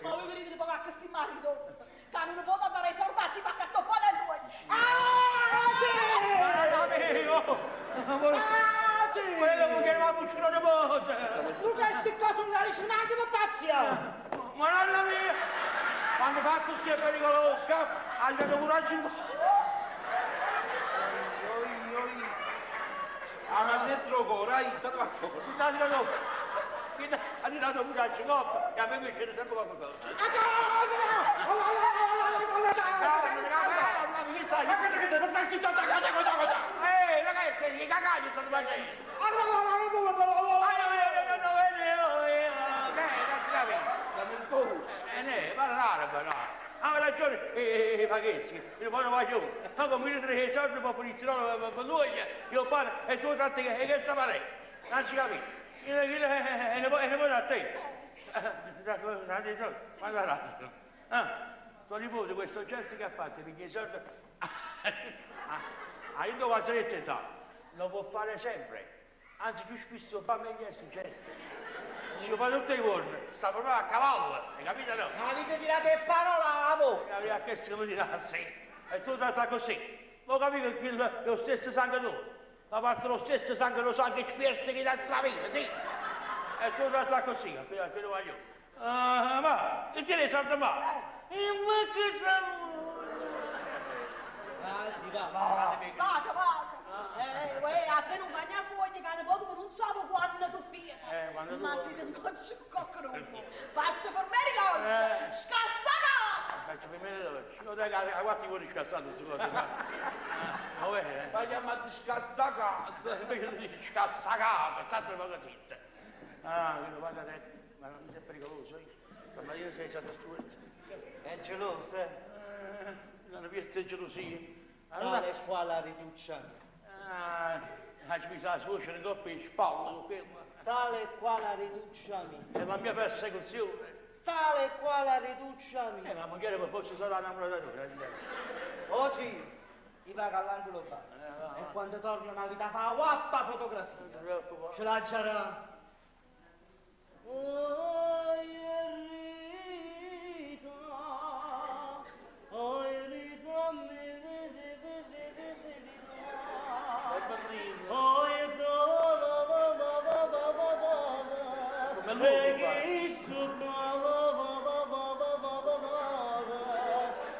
Ma vi vedete poi che si marito? Che non può dare i soldati per cattuffare nell'uoglio. Quello che va a cucire una volta. Tu che sticco sul narice, un attimo pazzia! Ma non la mia! Quando fa così è pericoloso! Ha dato coraggio in Ah, dentro cora, stato a cora. ha dato coraggio in coppa e a me piace sempre qualcosa. Ragazzi, che cagagli stanno facendo? Stanno in paura. Ma l'arabo, no. Ha ragione, Pagheschi, il buono maglione. Ma come mi dite i soldi per polizionare per lui, io parlo e tu tratti che sta male. Non ci capisci. E ne puoi da te. Tanti soldi, guarda l'altro. Tuo nipote questo gesto che ha fatto, perché i soldi... io devo fare lo può fare sempre. Anzi, più spesso fa meglio questo gesto. Se lo fa tutti i giorni, sta proprio a cavallo, hai capito no? Avete tirato le parole a voi! Aveva chiesto che mi dirassi, e tu tratta così. Non capisco che è lo stesso sangue tuo. La parte lo stesso sangue lo sangue spierzi che da stravina, sì? E tu tratta così, capito? Che lo voglio. Ma, che tieni i soldi ma? E ma che Ah, si va, va! Vaga. A te non bagna fuori, che ne può non so quando tu fai. quando tu- Ma siete un coccio coccolumo. Faccio per me ricordo. Scassata! Faccio per me dolce. Io dai a quattro cuori scassato, si può dire. Va bene? Ma chiamati scassa casa. Invece tu dici scassa capo, tanto le poco zitte. Che lo vado a detto. Ma non mi sei pericoloso io. Ma io sei stato stupido. È geloso, eh? Non piazza gelosia. Tale e qua la riduzione. Ci mi sa suocera in coppia di spalle con quello. Tale e qua la riduzione. È la mia persecuzione. Tale e qua la riduzione. Ma magari per forse sarà innamorata tu. Oggi gli va all'angolo qua. E quando torna una vita fa guappa fotografia. Non ti preoccupare. Ce la c'era.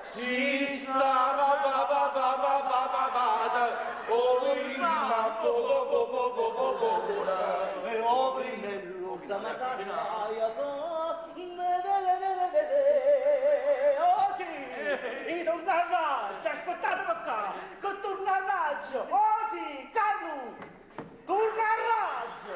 Si stava E oprimello da matanaia oggi torna a raggio, aspettate qua, che torna a raggio, oggi, Carlo, torna a raggio.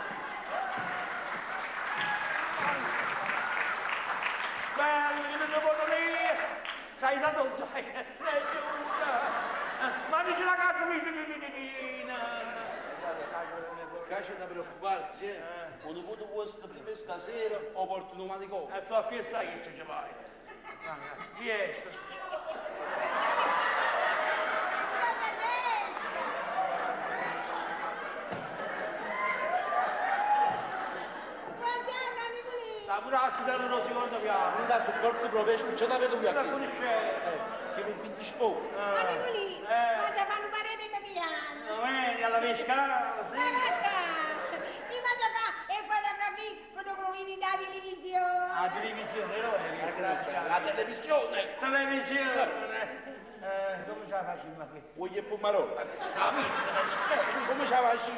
Bello, io non posso dire. Sai stato un sai, sei giusta. Ma dice la cazzo mi C'è da preoccuparsi, Ho dovuto questo prima stasera o porto un manicomio. E tu a fiesta che ci vai? Fiesta. Buongiorno, Nicolì. Sta pure la studente dello secondo piano. Non dà supporto proprio, scucciata per lui a La te. conoscete. Che mi pinti sfogo. Ma dico lì, ma già fanno parere da piano. No, vedi, alla pesca, sì. Ma casca, mi faccia fa e poi da capire quando provini da televisione. La televisione, no? Grazie, la televisione. Televisione. Come ce la facciamo questa? Voglio il pomarolo. La pizza, Come ce la faccio?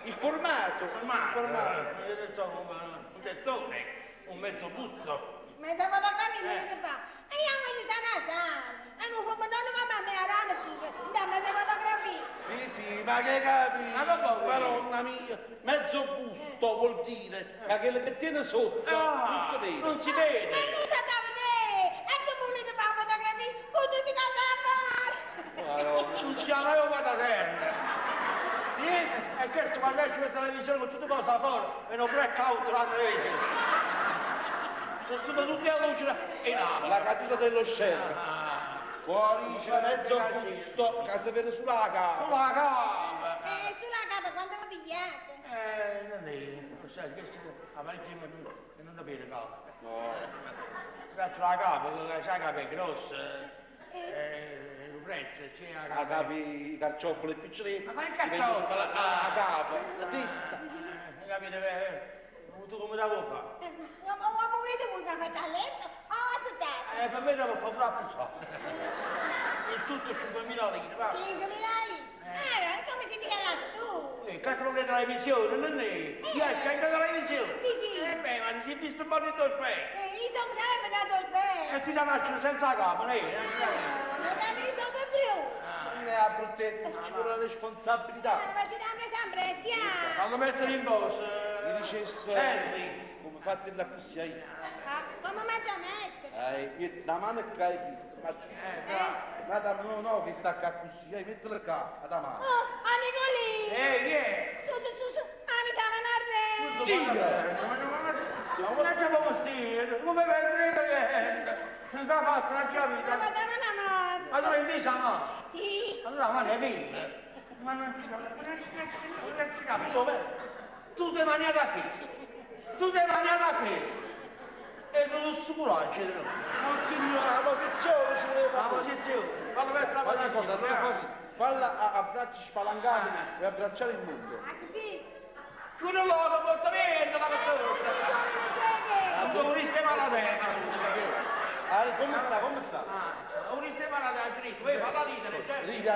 Il formato. Io sono un tettone, un mezzo busto. Ma da fotogrammi volete fare? E io voglio stare a sale. E non fa non mamma me a rana tipo, dammi le fotografie. Sì, ma che capi? Ma non può Madonna mia, mezzo busto vuol dire che quello che tiene sotto non si vede. Non si vede. E non sa da vedere. E come volete fare fotografie? Potete casare a fare. Non siamo io qua da terra. Sì, e questo quando esce la televisione con tutte cose a fuori e non blackout la televisione. Sono state tutte a luce in aula. La caduta dello scelto. Fuori c'è mezzo busto che si vede sulla capa. Sulla gamba. Sulla capa quando lo pigliate? Non è, sai, questo a marittima che non avere capa. No. Grazie alla capa, la capa è grossa, il prezzo, c'è la La capa. capi i carciofoli piccini. Ma fai il ti vengono carciofolo? La capa, la testa. Capite? Tu come devo fare? Ma volete voi che faccia a letto? Aspettate. Per me devo fare troppo soldi. In tutto 5.000 lire, va. 5.000 lire? Come ti dica tu? Cazzo non è televisione, non è? Io esco anche la televisione. Sì. Beh, ma ti hai visto un po' di tuo specchio? Io sono sempre dato il bene. E ti la lascio senza capo, lei? Ma da lì sono più. Non è la bruttezza, ci vuole la responsabilità. Ma ci danno sempre stiamo. Quando mettere in boss, Mi dicesse Henry. come fate la così ahí. Come mangia a mettere? Io da mano che hai visto, ma no, che sta così, mettila qua, da mano. Oh, Nicolì! Chi è? Su, mi davano a re. Ma non c'è così, come vedrete che non ha fatto la Ma vita. davano a mano. Ma tu hai intesa no? Sì. Allora, ma ne vive. Ma non ci capisco. Dov'è? Tu sei maniato a questo. E tu lo stuculaggio. Continua la posizione, ci vuole La fare. posizione. Fallo mettere la Fai una cosa, posizione. così. Falla a bracci spalancati e abbracciare il mondo. Ah, così? Chiudo l'uomo, porta via la persona. Non Un sistema la destra. Come sta? Un sistema la destra, vuoi fare la ridere, certo? Rida.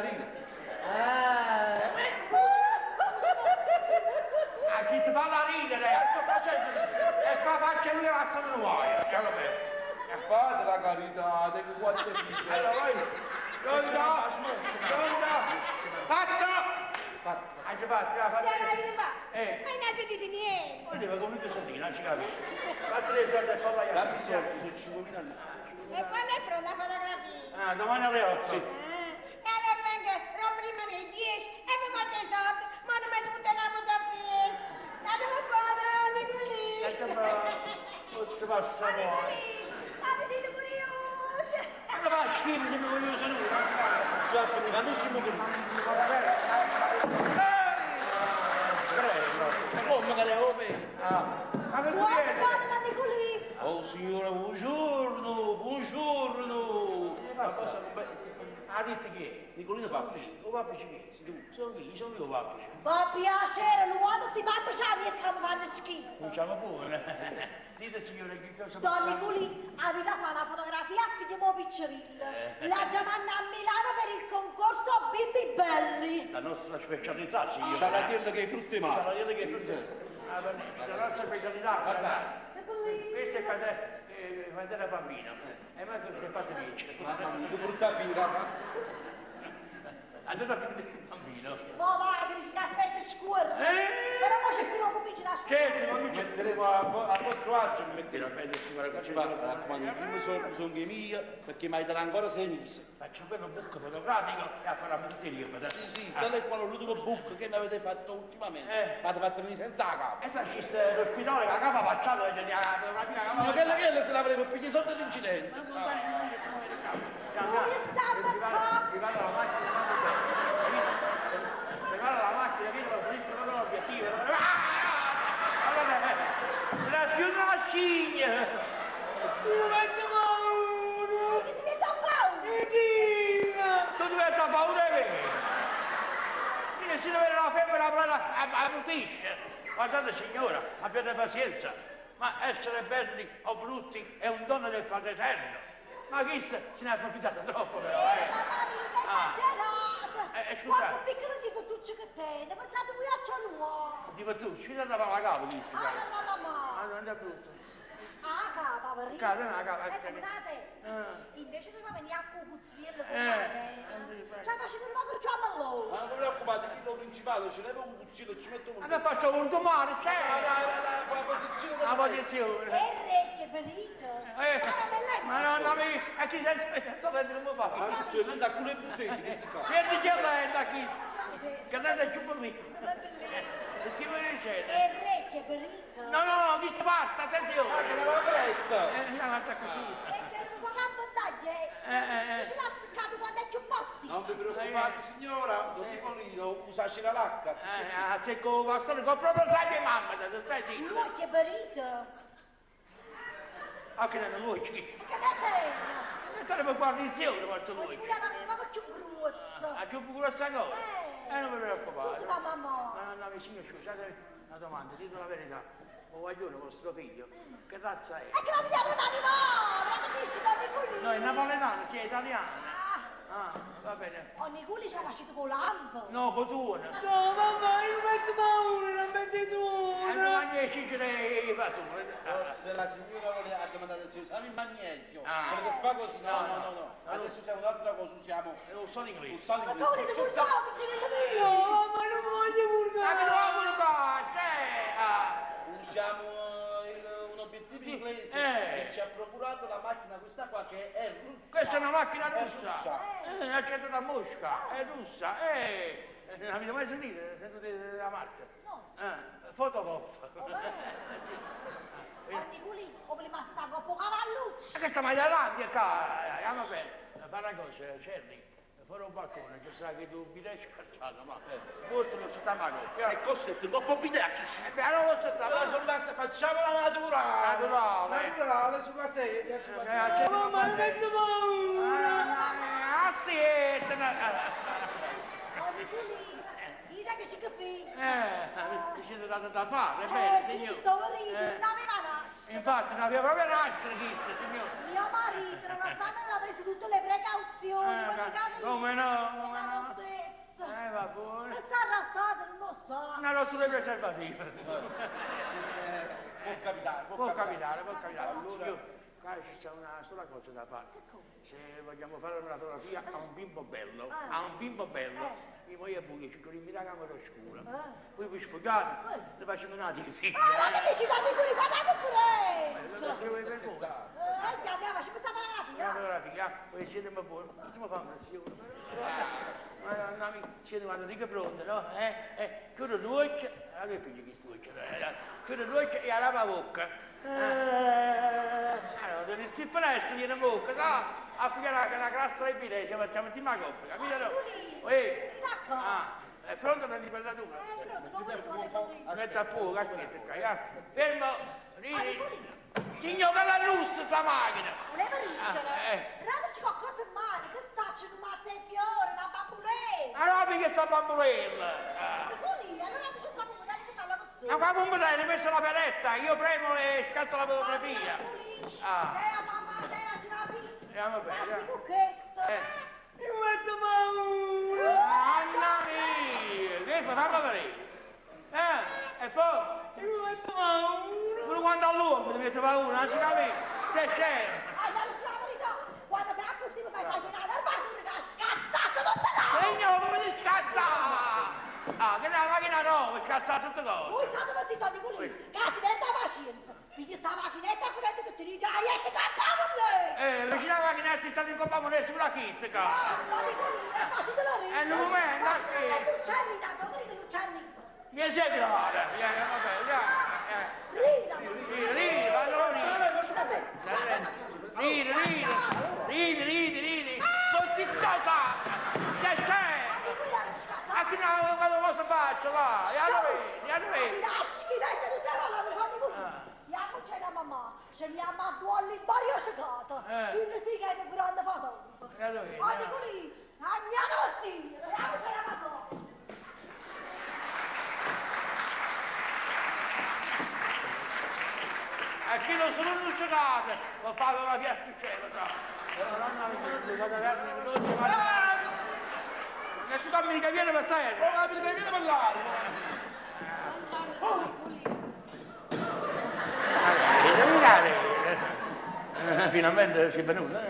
A chi ti fa la ridere, sto facendo ridere. E qua faccio il mio razzo di nuovo. Fate la carità, che quante figlie. Allora, vai. Pronto? Fatto! Hai già fatto, Ma non ci dite niente. Voleva comunque soldini, non ci capisco. Fatti le soldi e falla io. Dammi soldi, sono 5.000 lire. E quando è pronta la fotografia? Domani alle 8. Sì. E allora venga, prima alle 10 e mi porta i soldi, ma non mi spunta la fotografia. Datemi buona, Nicolì. Non si passa poi. Nicolì, siete curiosi. Ma va schifo se mi voglio salutare. Scusate, mi capisco così. Prego. Oh, magari avevo bene. Ma che Guarda, Nicolì. Oh signora, buongiorno. Ma cosa non beh, ha detto chi è? Nicolino Pappi. O papà chi è? Sono io papà. Fa piacere, non guarda ti papà c'ha che fanno schifo. Non c'hanno pure. Dite signore che cosa Don Nicolì aveva fatto la fotografia a figlio mo piccerino. La chiamando a Milano per il concorso Bimbi Belli. La nostra specialità, signore. C'ha la tienda che hai frutti La male. dieta che è frutti. La nostra specialità. Questa è quando era bambino. E ma che si è fatto vincere. Che brutta vita. Andate a prendere il bambino. No, va, che si aspetta scuola. Però mo c'è chi non comincia da scuola. Certo, non mi c'è. Metteremo a vostro agio, mi Tira metteremo. bene, signora, qua c'è Ma raccomando, i primi sono che mia, perché mi hai dato ancora 6 mesi. Faccio un bello book fotografico e a fare la metteria. Sì, quello è quello l'ultimo book che mi avete fatto ultimamente. L'avete fatto venire senza la capa. E sai, c'è l'ospitale che la capa facciata e c'è la fotografia che Ma quella se l'avremo pigliata sotto l'incidente. Mi vado alla macchina, mi vado alla macchina, vedo la polizia, non ho l'obiettivo. Sarà più una sciglia. Non metto paura. Che ti metti a paura? Tu diventa paura di me. Io si deve avere una femmina a brutisce. Guardate signora, abbiate pazienza. Ma essere belli o brutti è un dono del Padre Eterno. Ma chi se ne è approfittato troppo però, mamma mia, esagerata! scusa. Quanto piccolo di fottuccio che te, ne pensate voi a ciò nuovo! Di tu, ci date la cava di questo. Ah, mamma! Ah, non è brutto. Ah, cava, marito! Cava, non è la cava. Scusate, invece di venire a cucuzziello con me, cioè facete un po' che ci ammalo! Ma non vi preoccupate, chi lo principale, ce l'avevo un cucino e ci metto un... Ma faccio un domani, c'è. La posizione La del posizione. E regge perito! Ma no, e chi sei aspetta, non mi fa. Adesso non da culo e buttenti, che si fa. Senti che lei qui. Che lei è giù per lì. Stiamo dicendo. E regge perito! No, di sparta, attenzione. Ma che la fretta! Guarda così. E serve con la battaglia, ce l'ha spiccato quando è più pazzi! Non vi preoccupate signora, Don Nicolino, usasci la lacca. Se con bastone, con proprio sai di mamma, stai zitto. Lui che perito! Ah, che non vuoi ci. Che ne segno? Mettete per guarnizione, forse Ogni voi. volta che mi fa più grosso! Ha giù pure questa cosa? Non mi preoccupate. Scusa mamma! No, signor, scusate una domanda, dite la verità. Un guaglione, vostro figlio, che razza è? E che la vediamo un animale! Capisci, da Nicolino? No, è napoletano, sì, è italiano. Ah, Va bene. oh, Nicoli ci ha lasciato con lampo! No, con tuo. No, mamma, io non metto paura, non metti tu. Non è cicere fa su. Se la signora ha domandato se usiamo il magnesio, Ah. perché fa così, No. no. Adesso usiamo un'altra cosa, usiamo Non sono inglese. un sale Ma tu volete purtroppo, piccinello No, mio! mamma, non voglio purgare. usiamo un obiettivo inglese che ci ha procurato la macchina questa qua che è russa. Questa è una macchina È russa. Accetta da Mosca, è russa. Non avete mai sentito? Sentite la marca? No. Fotopop. Oh, Nicoli, ho prima stato un po' cavalluccio! Ma che sta mai davanti qua? Andiamo bene. Fa una cosa, Cerri. Fuori un balcone, che sa che tu mi hai scazzato, ma molto non si sta mai coppia. E cos'è? Tu dopo bidacchi. Piano non si sta Allora facciamo la naturale. Naturale. Naturale sulla sedia. No, mamma, non metto paura. Oh, Nicoli, dite che si capisce! Mi siete dato da fare, bene, Sì, signore. sto marito, non aveva nascita! Infatti, non aveva proprio nascere, signore. Mio marito, nonostante aveva preso tutte le precauzioni, per capire, come no, è come stato no. stesso! Va buono. E sta arrestato, non lo so! Una rottura di preservativo. Può capitare, Può capitare. Allora, Io, qua c'è una sola cosa da fare. Che cosa? Se vogliamo fare una fotografia a un bimbo bello, mi voglio pure, ci riempire la camera oscura. Poi vi sfogate, ne facciamo una figlia. Ah, ma che dici, da Nicoli, guardate pure! Lo devo per voi. Andiamo, ci mettiamo la La fotografia! fotografia, poi siete ma buoni, possiamo fare una sessione. Ma siete quando dico pronto, no? Chiudo l'occhio, allora figlio che sto occhio, chiudo l'occhio e alla bocca. Allora, devi stippare, gliene bocca, no? A pigliare la crasta di pile, ci facciamo di macoppa, capito? È pronto per l'impaldatura? Metta a fuoco, aspetta, fermo, signor, che la russa sta macchina! Voleva ricere? Dateci qualcosa in mano, che faccio un mazzo di fiori, una bamboletta! Allora, perché sta bambolella? Nicoli, allora c'è sta pomodoro, c'è la costura! Ma qua non mi dai, questa è la peretta, io premo e scatto la fotografia. Mamma, lei ha girato! Andiamo bene. Ma dico questo! Io metto paura. Mamma mia, che fa? Fammi vedere. E poi? Io metto paura. Pure quando all'uomo ti mette paura, non si capisce. Se c'è. Allora, la verità, quando te la così mi fai immaginare l'armatura che ha scazzato tutta la... Signore, come ti scazza? Che è la macchina nuova, scazza tutto cosa. Voi state partiti a Nicolino, che si mette la pazienza. Pigli sta macchinetta a corrente che ti dice, e campavo lei! Vicino alla macchinetta sta di coppa moneta sulla chista, Ma Nicolino, è facile da ridere. non è, Le uccelli, da dove ride gli uccelli? mi siete ora, ridi, ridi, tutti cosa, che c'è? A chi non lo faccio là, e allora vedi. La schidetta di te, ma la a duolli vario scioccato. Chi ne si che è un grande fotografo. Oggi con lì, a mia nostra, vediamo se la faccio. A chi non sono lucicate, lo fanno la piattuccella, non si fa mica viene per terra. Oh, viene per l'aria. Finalmente si è venuta.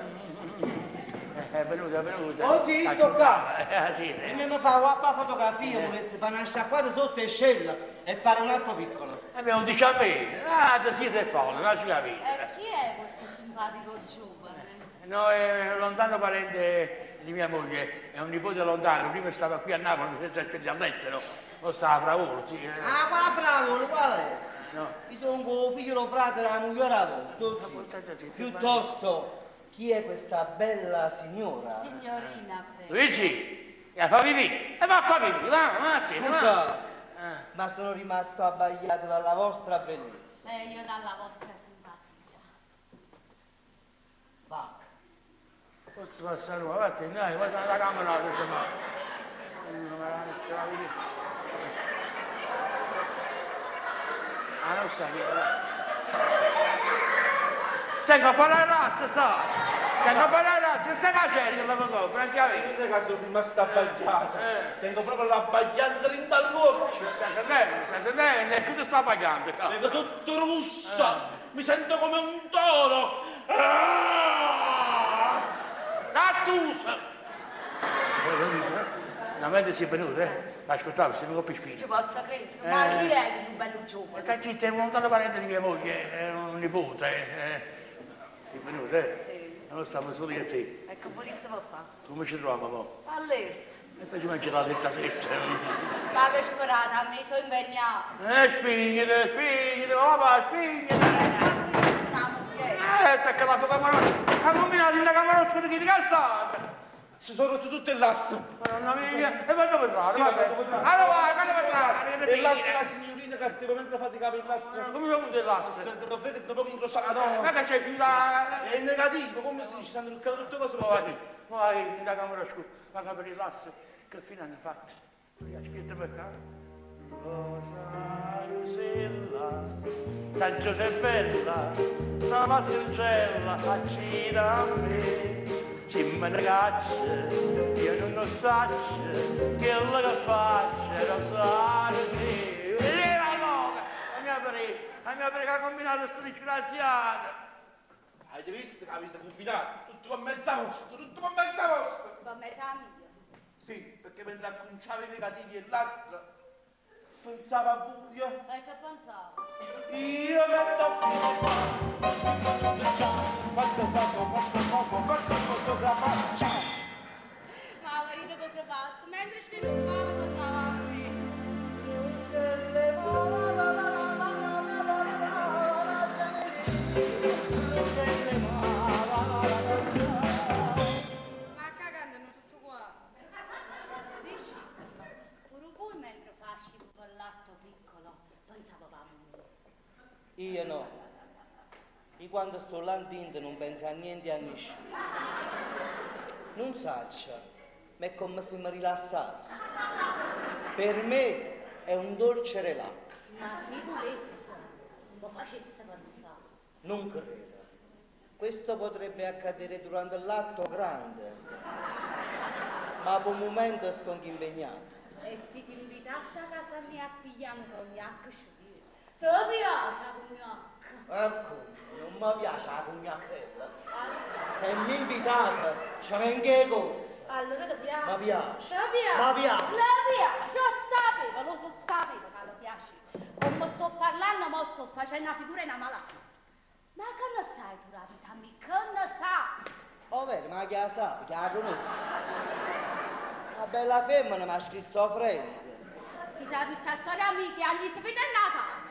È venuta. Oh sì, sto qua. Sì. E mi fa una fotografia, volesse fare una sciacquata sotto e scella e fare un altro piccolo. Abbiamo 19 anni. Te siete folle, non ci capite. Chi è questo simpatico giovane? No, è un lontano parente di mia moglie, è un nipote lontano, prima stava qui a Napoli, mi fece trasferire all'estero, non stava a Pravolo, sì. Ah, qua bravo, quale? No. Io sono un figlio frate della moglie piuttosto, chi è questa bella signora? Signorina, prego. Luigi, fa pipì, va a fa pipì, va. Scusa, ma sono rimasto abbagliato dalla vostra bellezza. Io dalla vostra simpatia. Va. Posso passare una, dai, vai alla camera, adesso non sa che Tengo per la razza, sa! Tengo per la razza, stai facendo la vedo, francamente. Non è che sono rimasto abbagliato. Tengo proprio l'abbagliante in dall'occhio. Stai sentendo, e tu sta pagando. Vedo tutto russo. Mi sento come un toro. Lattusa! Finalmente si è venuto, ascoltavo, se non ho più Ci spina. posso credere, ma chi è che è un bello giovane? Caccitte è un lontano parente di mia moglie, è un nipote. Si è venuto, Sì. Non stavo solo io e te. E che volessimo fare? Come ci troviamo? All'erta. E poi ci mangi la testa fresca. Ma che sperata, mi sono impegnata. Spignete, papà, spignete. Una moglie. Perché la tua camera, ha combinato una camera oscura di castata. Si sono rotti tutto il lastro. Madonna mia, e poi dove entrare? Sì, Vabbè. dove entrare? Allora, quando entrare? E l'altra la signorina che stava mentre faticava il lastro. Come ho avuto il Si lasso? sente da poco incrociato. Ma che c'è più da... È negativo, come si dice, stanno truccando tutte cose. Ma va in da camera oscura, ma per il lasso, che fine hanno fatto? Aspetta per qua. Rosa Rusella, San Giuseppella, la passeggella, accida a me. Se me ne caccia, io non lo saccio, quello che faccio, lo sa così. E la loca, la mia prega ha combinato questo disgraziato. Avete visto che avete combinato? Tutto per mezza vostra, tutto per mezza vostra. Per metà mia. Sì, perché mentre acconciava i negativi e l'altra, pensava a buio. E che pensavo? Io metto Ma marito cosa fatto? Mentre sviluppavo pensavo a me. Ma cagando non tutto qua. Dici? Pure voi mentre fasci quell'atto piccolo pensavo a me. Io no. Io quando sto là in tinta non penso a niente e a nessuno. Non saccia, ma è come se mi rilassassi. Per me è un dolce relax. Ma figurezza, non lo facesse pensare. Non credo. Questo potrebbe accadere durante l'atto grande. Ma per un momento sto anche impegnato. E se ti invitassi a casa mia a pigliare un cognac sciupire. Te lo piace la cognac? Ecco, non mi piace la cognacchella. Se mi invitate, ci vengo corsa. Allora ti piace? Mi piace. Ti piace? Mi piace. Mi piace, lo sapevo che lo piace. Come sto parlando, mo sto facendo una figura in una malata. Ma che ne sai tu la vita mia? Che ne sai? Oh, vero, ma che la sa, che la conosci? Una bella femmina mi ha schizofrenica. Si sa questa storia mia che agli si vede Natale.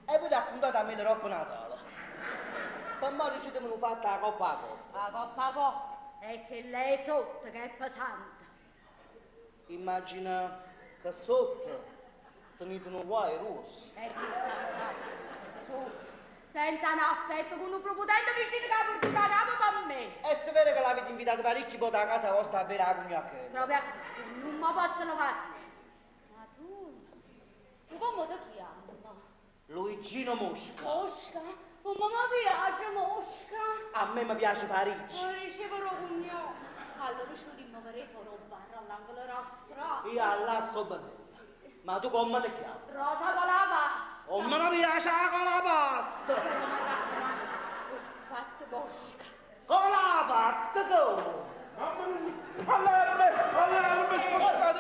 E poi raccontate a me le robe Natale. Poi mo ci devono fatta la coppa a coppa. La coppa coppa è che lei è sotto, che è pesante. Immagina che sotto tenete un guai rosso. E chi sta sotto? Se senza un affetto, con un propotente vicino che ha portato a capo per me. E se vede che l'avete invitato parecchi poi da casa vostra a bere la cognacchella. Proprio così, non mi possono fare. Ma tu come ti chiami? Luigino Mosca. Mosca? Come mi piace Mosca? A me mi piace Parigi. Parigi però cognome. Allora ci dimmo per fare un bar all'angolo della strada. Io alla sto bene. Ma tu come ti chiami? Rosa con la pasta. Oh, me mi piace con la pasta. Però mi raccomando, ho fatto Mosca. Con la pasta tu. Allarme, scusate,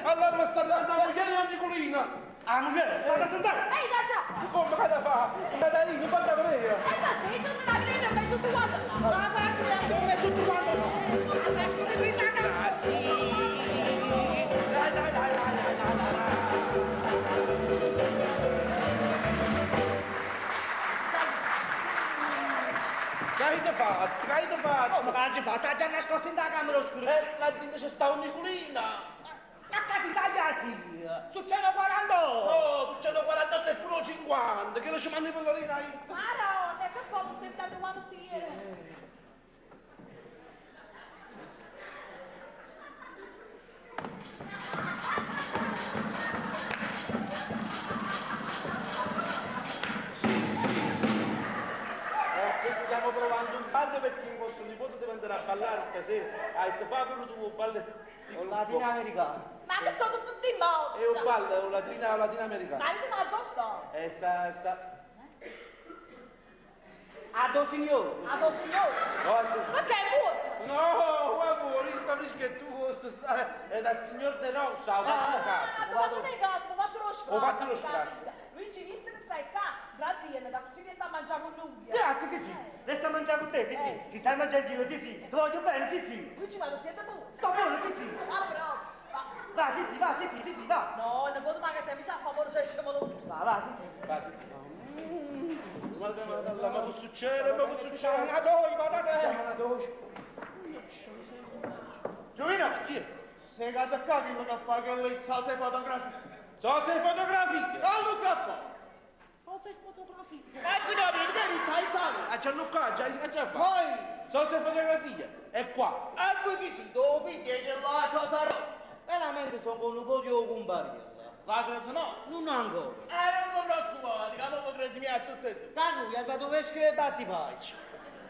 allarme, sta andando la moglie a Nicolina. Ah, moglie, state a sentare. Ehi, da già! Come che da fa? Da lì, mi fa da venire. E ma sei tu non la credi, ho messo tu quanto là. Ma va, come tutto quanto? Che avete fatto? Oh, ma che ci fa? Sta già nascosto in da camera oscura. La gente c'è sta un Nicolina. La cazzo tagliati! Succede 40! Oh, succedono 48 e pure 50, che lo ci mandi per la lina? Marone, che fa? Non stai dando mantiere. Stiamo provando un ballo perché in vostro nipote deve andare a ballare stasera. Hai detto, fa per tu un ballo di Con gruppo. latinoamericano. Ma che sono tutti morti? È un ballo, un latinoamericano. Ma non ma dove sto? Sta... A do signore. A tuo signore? No, Ma che è morto? no, guarda, sta che tu è dal signor De Rosa, ho fatto Ah, casa. tu fatto le cose, ho fatto lo sport. Ho fatto lo sport. Lui ci viste che stai qua, grazie, da così che sta mangiando l'unghia. Grazie, Zizi. Resta a mangiare con te, Zizi. Ci stai mangiando io, Zizi. Ti voglio bene, Zizi. Lui ci va, lo siete buoni. Sto buono, Zizi. Allora però, Va, Zizi, va, Zizi, Zizi, va. no, non posso mai che se mi sa favore se scemo lo Va, Zizi. Va, sì, sì. Guarda, ma può succedere, ma può Una succedere. doi, va da te. Una doi. Giovina, chi è? Se casa qua che lo fa che lei sa se fotografie. So se fotografie. Callo capo. So se fotografie. Anzi, capi, che mi stai salvo? A Gianluca, già fatto. Poi, So se fotografie. È qua. ecco chi si, dove figli che là c'ho sarò. Veramente sono con un po' di compariella. La crisi no? Non ancora. Non mi preoccupate, che dopo crisi mia tutte e due. Carlo, gli ha dato vescovo e batti pace.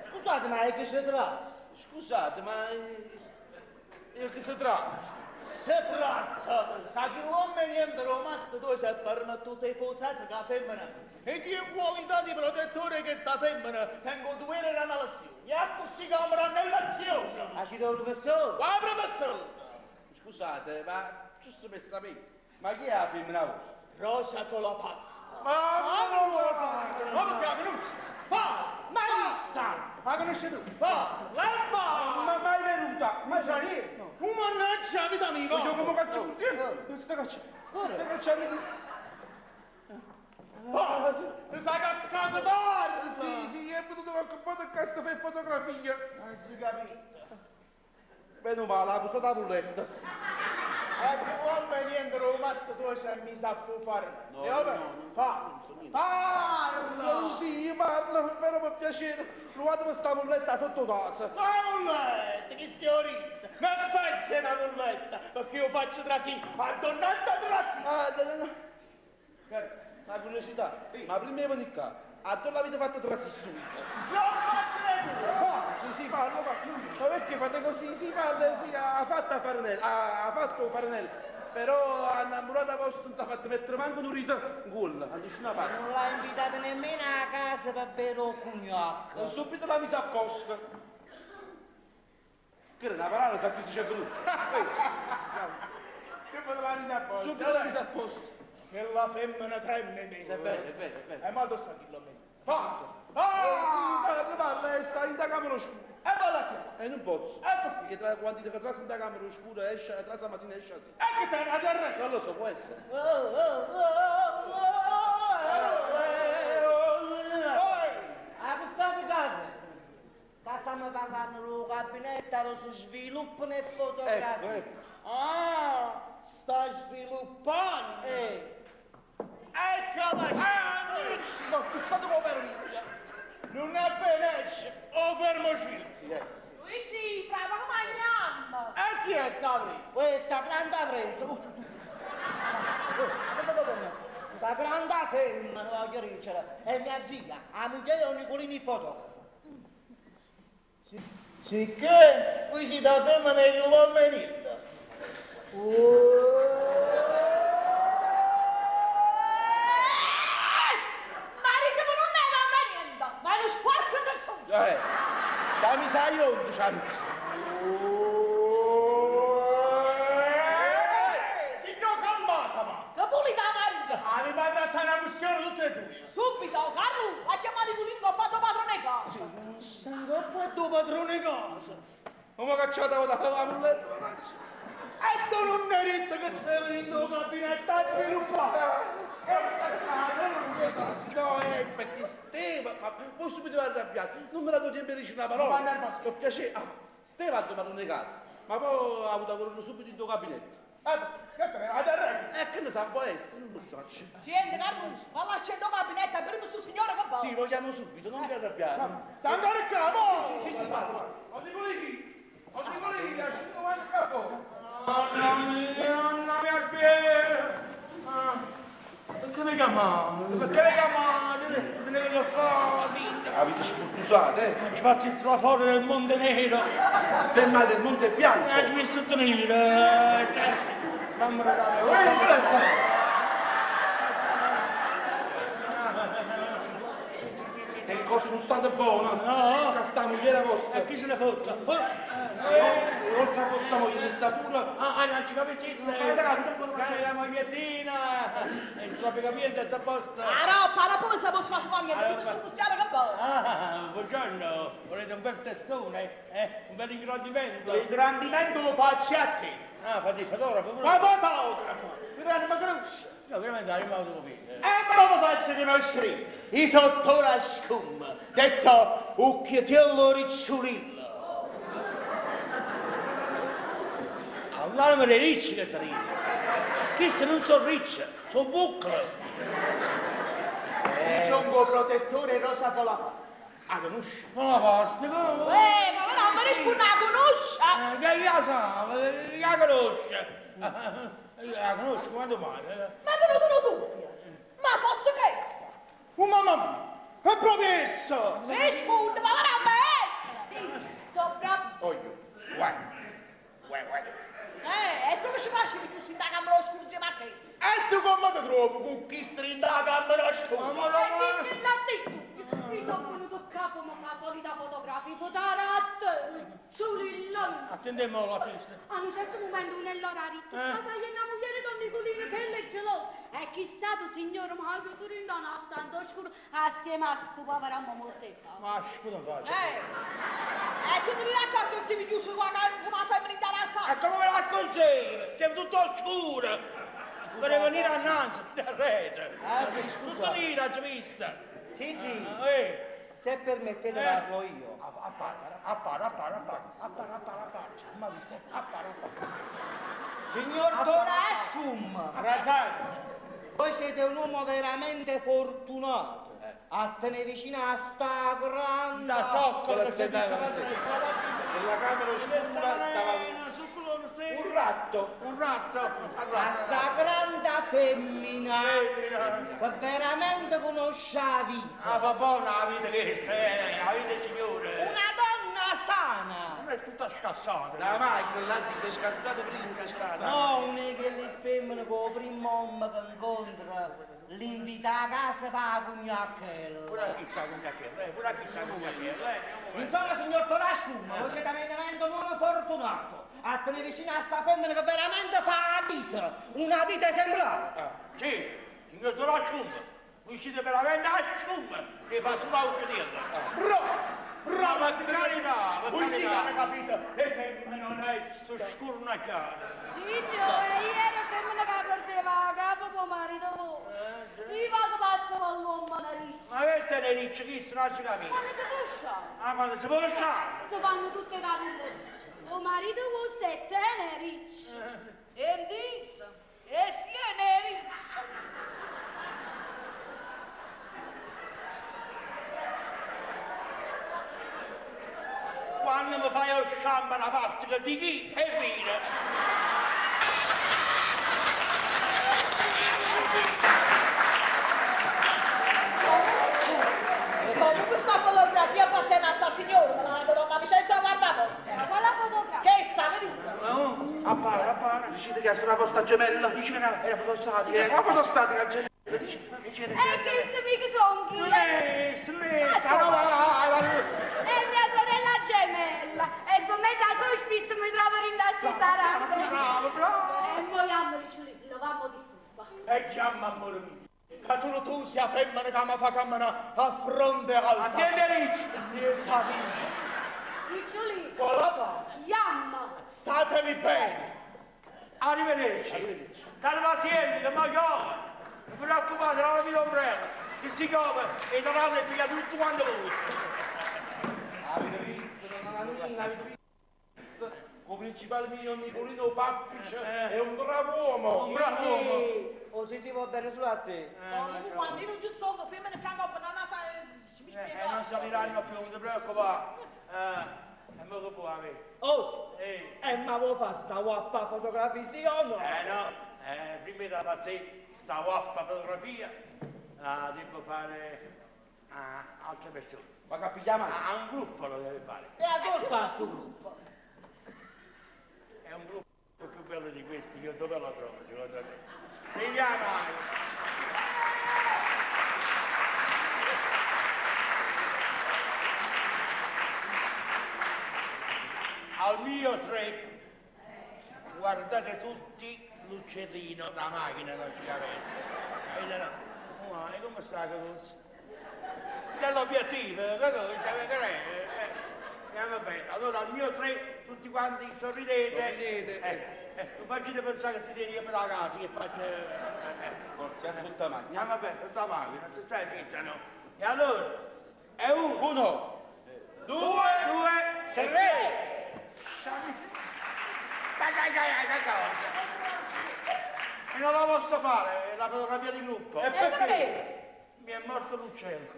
Scusate, ma è che si tratta? Scusate, ma... Io che si tratta? Si tratta che l'uomo niente romasto dove si è permettuto i forzati che la femmina e di qualità di protettore che sta femmina tengo dovere nella lezione. E a così camera nella lezione. Ha citato il professore? Qua professore. Scusate, ma giusto per sapere, ma chi è la femmina vostra? Rosa con la pasta. Ma perché la conosci? Va, Marista! la conosci tu? Va, l'alba! ma mai venuta? Ma sai io? No. Un mannaggia la vita mia! Io come faccio? Questa caccia. Questa caccia mi dis... Va, ti sai che a casa parla! Sì, è venuto qualche po' di cassa per fotografia. Non si capisce. Bene o male, ha posato la pulletta. Ecco, l'uomo è niente romasto tu sei mi sa fare. No, E vabbè, no, fa, so niente. parla! Sì, parla, però per piacere. Lo vado per sta pulletta sotto casa. La mulletta, che stiamo ridendo? Ma faccia una mulletta, perché io faccio trasì, a donnetta trasì! La curiosità, ma prima di venire qua, a te l'avete fatto trasistito? Sì, parlo. Ma perché fate così? Sì, parla, sì, ha fatto Farinelli. Però a innamorata vostra non si è fatto mettere manco un rito in culla, a nessuna parte. Non l'ha invitata nemmeno a casa per bere un cognac. E subito l'ha messa a posto. Che era una parola, sa chi si c'è venuto. Se potrà andare a posto. Subito l'ha messa a posto. Che la femmina tremme me. È vero. E molto sta chilometri. Fatto! Parla, sta in da camera oscura. E poi la chiamo. E non posso. Perché? Perché quando ti trasi in da camera oscura, esce, tra stamattina esce così. E che te ne terra? Non lo so, può essere. A questa casa? Qua stiamo parlando del gabinetto, lo si sviluppano e fotografie. Ecco. Ah, sta sviluppando. Eh. Eccola! sto stato come meraviglia. Non appena esce, o fermo Cilsi. Luigi, fra poco mangiamo. E chi è sta Frizza? Questa grande Frizza. Questa grande femmina, voglio dicere, è mia zia, la moglie di Nicolini fotografo. Sicché qui si da femmina che vuol venire. Marito, ma non è da niente. Ma è lo sporco del sud. Dammi sai onde, c'ha signor calmata, ma. Che pulita, marito. Mi manda a una questione tutte e due. Subito, Carlo, ha chiamato il ingoppato padrone casa. Sangoppo e tuo padrone casa. Come cacciata da cavare letto? E tu non hai detto che sei venuto in gabinetto a sviluppare? No, perché Steva, ma poi subito arrabbiato, non me la do tempo di dire una parola. Per piacere, Steva ha domato di casa, ma poi ha avuto lavoro subito in tuo gabinetto. Che te ne vai a arrabbiare? Che ne sa, può essere, non lo so. Senti, Carlo, va lasciando il gabinetto, prima sto signore che va. Sì, lo chiamo subito, non vi arrabbiare. Sta andando il capo! Sì, non dico lì, lasciamo il capo! Nonna mia piede! Perché mi chiamate? Perché mi chiamate? Me ne vedo fuori! Avete sfortunate, Ci faccio il traforo del Monte Nero! Semmai del Monte Bianco. Ci visto tenere! Mamma mia! Che cosa non state buono? No. Che sta moglie vostra. E chi se ne fotta? Oltre a vostra moglie ci sta pure. Non ci capisci? La mogliettina! E il suo piegamento è a posto! La roba, la polizia può fare fuori, prima sto cristiano che va. Buongiorno! Volete un bel testone? Un bel ingrandimento? L'ingrandimento lo faccio a te. Fate il fotografo pure? Ma fotografo! Grande ma conosce. No, veramente la rima devo vedere. Me lo faccio conoscere. I sottora scum, detto Ucchietiello Ricciolillo. Allora me le ricci che ti ridi. Queste non sono ricce, sono bucle. Sono protettore rosa con la pasta. Conosci? Non la pasta, come? Ma non me ne spuna conosce. Che io so, la conosce. La conosci, quando mai? Ma è venuto dubbio. Ma posso che sia? Mamma mia, è proprio esso! Risponde, ma non me essere. Soprattutto. Oglio, uè. E tu che ci faccio di più sin da camera oscura ma che? E tu come ti trovi con chi strinda la camera scura? E chi ce l'ha detto? Mi sono venuto a capo, ma fa solita fotografico da rat. Ciulillo. Attendiamo la pista. A un certo momento nell'orario, ma sai che una moglie Don Nicolino che è gelosa. E chissà tu signore, ma che tu rindano a stanza oscuro assieme a sto povero mortetta. Ma scusa faccio. Tu ti racconti questi video su come la femmina interessata? E come me la consigli? Che è tutto oscuro. Per venire annanzi, a rete. Sì, Tutto scusa. nero, hai visto? Sì, sì, Eh. se permettete parlo io. Appara. Ma visto? Appara. Signor Torascum, Rasai. voi siete un uomo veramente fortunato a tenere vicino a sta grande... Da soccola Quella se sedeva, nella camera oscura stava un ratto. Un ratto. a sta grande femmina che veramente conosce la vita. Va buona la vita che c'è, la vita signore. Una donna sana. Non è tutta scassata. La macchina là si è scassata prima, è scassata. Non è che le femmine con il primo uomo che incontra l'invita a casa per la cognacchella. Pure chi sta con pure chi sta con Insomma, signor Torascum, voi siete veramente un uomo fortunato a tenere vicino a sta femmina che veramente fa la vita, una vita esemplare. Sì, signor Torascium, voi siete veramente a scium, che fa solo a uccidirla. Brava, per carità, per voi sì che carità. avete capito, le femmine non è Sto scurnacchiato. Signore, ieri femmina che perdeva a capo con marito. Io vado pazzo con l'uomo narice. Ma che te ne dici chi non si capisce? Quando si può uscire? Quando si può uscire? Si fanno tutte le cose. O marito vostro è tenerice. E dice, e tenerice. mi fai lo sciampa una parte di chi e vino. Comunque sta fotografia appartiene a sta signora, me la donna Vicenza guardavo. Ma quale fotografia? Che sta venuta? Appara, dicete che è stata vostra gemella. Dice che era fotostatica. La fotostatica gemella. Che se mica son chi? È mia sorella gemella. E per me da so spesso mi trovo rindasso Bravo. E noi amo di lo vamo di stufa. E chiama amore mio. Che solo tu sia femmina che mi fa cammina a fronte al A te Beric. Dio sapi. Riccioli, Colapa, yamma. statevi bene. Arrivederci. State pazienti, ma io. Non vi preoccupate, non vi ombrello. Che si copre e daranno qui a tutti quanti voi. Avete visto, Nananina, avete visto? Il principale mio Nicolino Pappic è un bravo uomo. Un bravo uomo. Oh, sì, va bene sulla te. Comunque quando io non ci sto, femmine piango per non mi spiego. Non saliranno più, non ti preoccupare. E mo che può avere? Oh, Ma vuoi fare sta guappa fotografia, sì o no? No, prima da te sta guappa fotografia, la devo fare a altre persone. Ma capigliamo? A un gruppo lo deve fare. E a cosa sta sto gruppo? È un gruppo più bello di questi, io dove lo trovo, secondo te? Si chiama... Al mio tre, guardate tutti l'uccellino da macchina non ci avete. E come sta che cosa? Dell'obiettivo, che va bene. Allora al mio tre, tutti quanti sorridete. Non facciate pensare che ti tieni per la casa, che faccio... Siamo tutta macchina. Va bene, tutta macchina, non stai zitta, no? E allora, è uno, due, tre! E non la posso fare, è la fotografia di gruppo. E perché? Mi è morto l'uccello.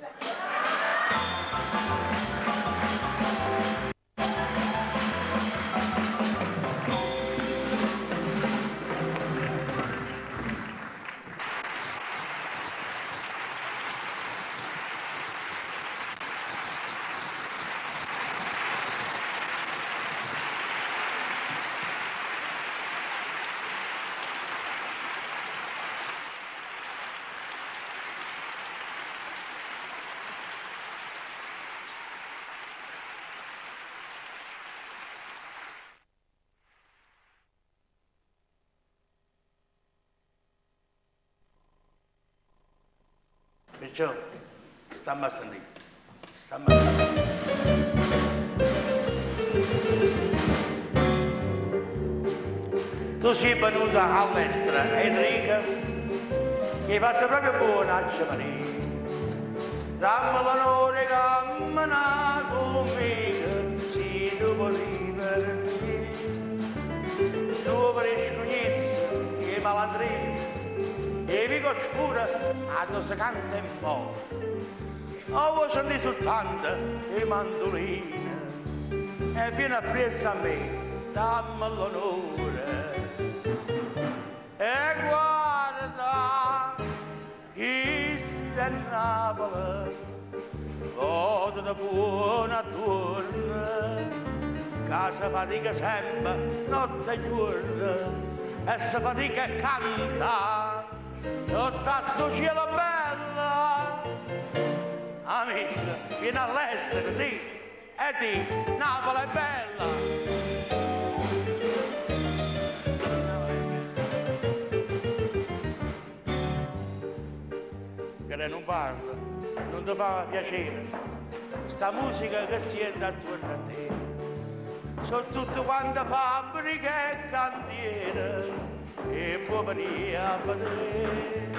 Perciò, stammi a sentire, Tu sei venuta all'estero, Enrica, che hai fatto proprio buona a Giovanni. Dammi l'onore che cammina conmigo, se tu vuoi vivere. Tu per i scugnezzi, i malandrini, e vico scura, quando si canta in mo'. Vuoi sentire soltanto i mandolini, e vieni appresso a me, dammi l'onore. E guarda, chi sta in Napoli, vota da buona torna, che si fatica sempre, notte e giorno, e si fatica a cantare, sotto a sto cielo bello. Amica, vieni all'estero, sì, e di Napoli è bella. Che lei non parla, non ti fa piacere, sta musica che sente attorno a te, sono tutte quante fabbriche e cantiere, e può venire a vedere,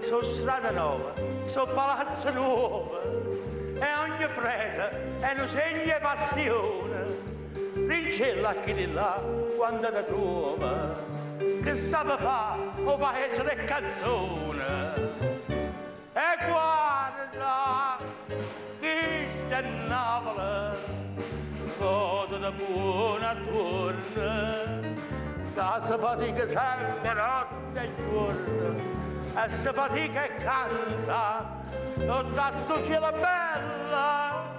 sono strade nuove, sono palazzi nuovi, e ogni prete è un segno di passione, rincella chi di là quando ti trova, che sa fa o paese di canzone. E guarda, chi sta in Napoli, la buona torna, che si fatica sempre notte e giorno, e si fatica e canta, tutta sto cielo bella.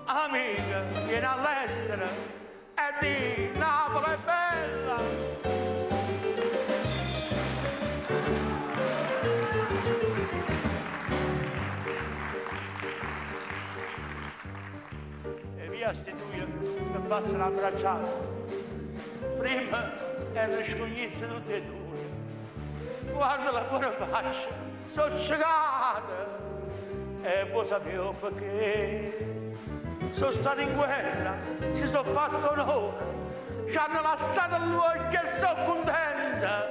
Amica, vieni all'estero e di Napoli è bella. E via sti due che passano abbracciati. Prima erano scognisse tutte e due. Guarda la buona faccia, sono cegata. E poi sapevo perché. Sono stato in guerra, si sono fatto onore, ci hanno lasciato il luogo e sono contenta,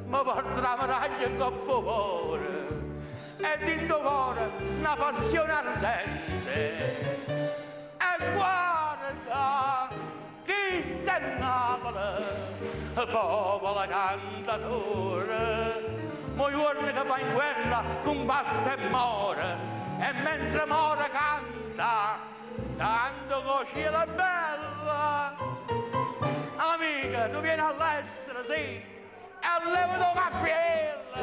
mi porto la medaglia in coppo cuore e dentro cuore una passione ardente. E guarda, chi sta in Napoli, popolo cantatore, mo giorni che va in guerra combatte e muore, e mentre muore canta. Tanto così è bella, amica, tu vieni all'estero, sì, e levo la cappiella.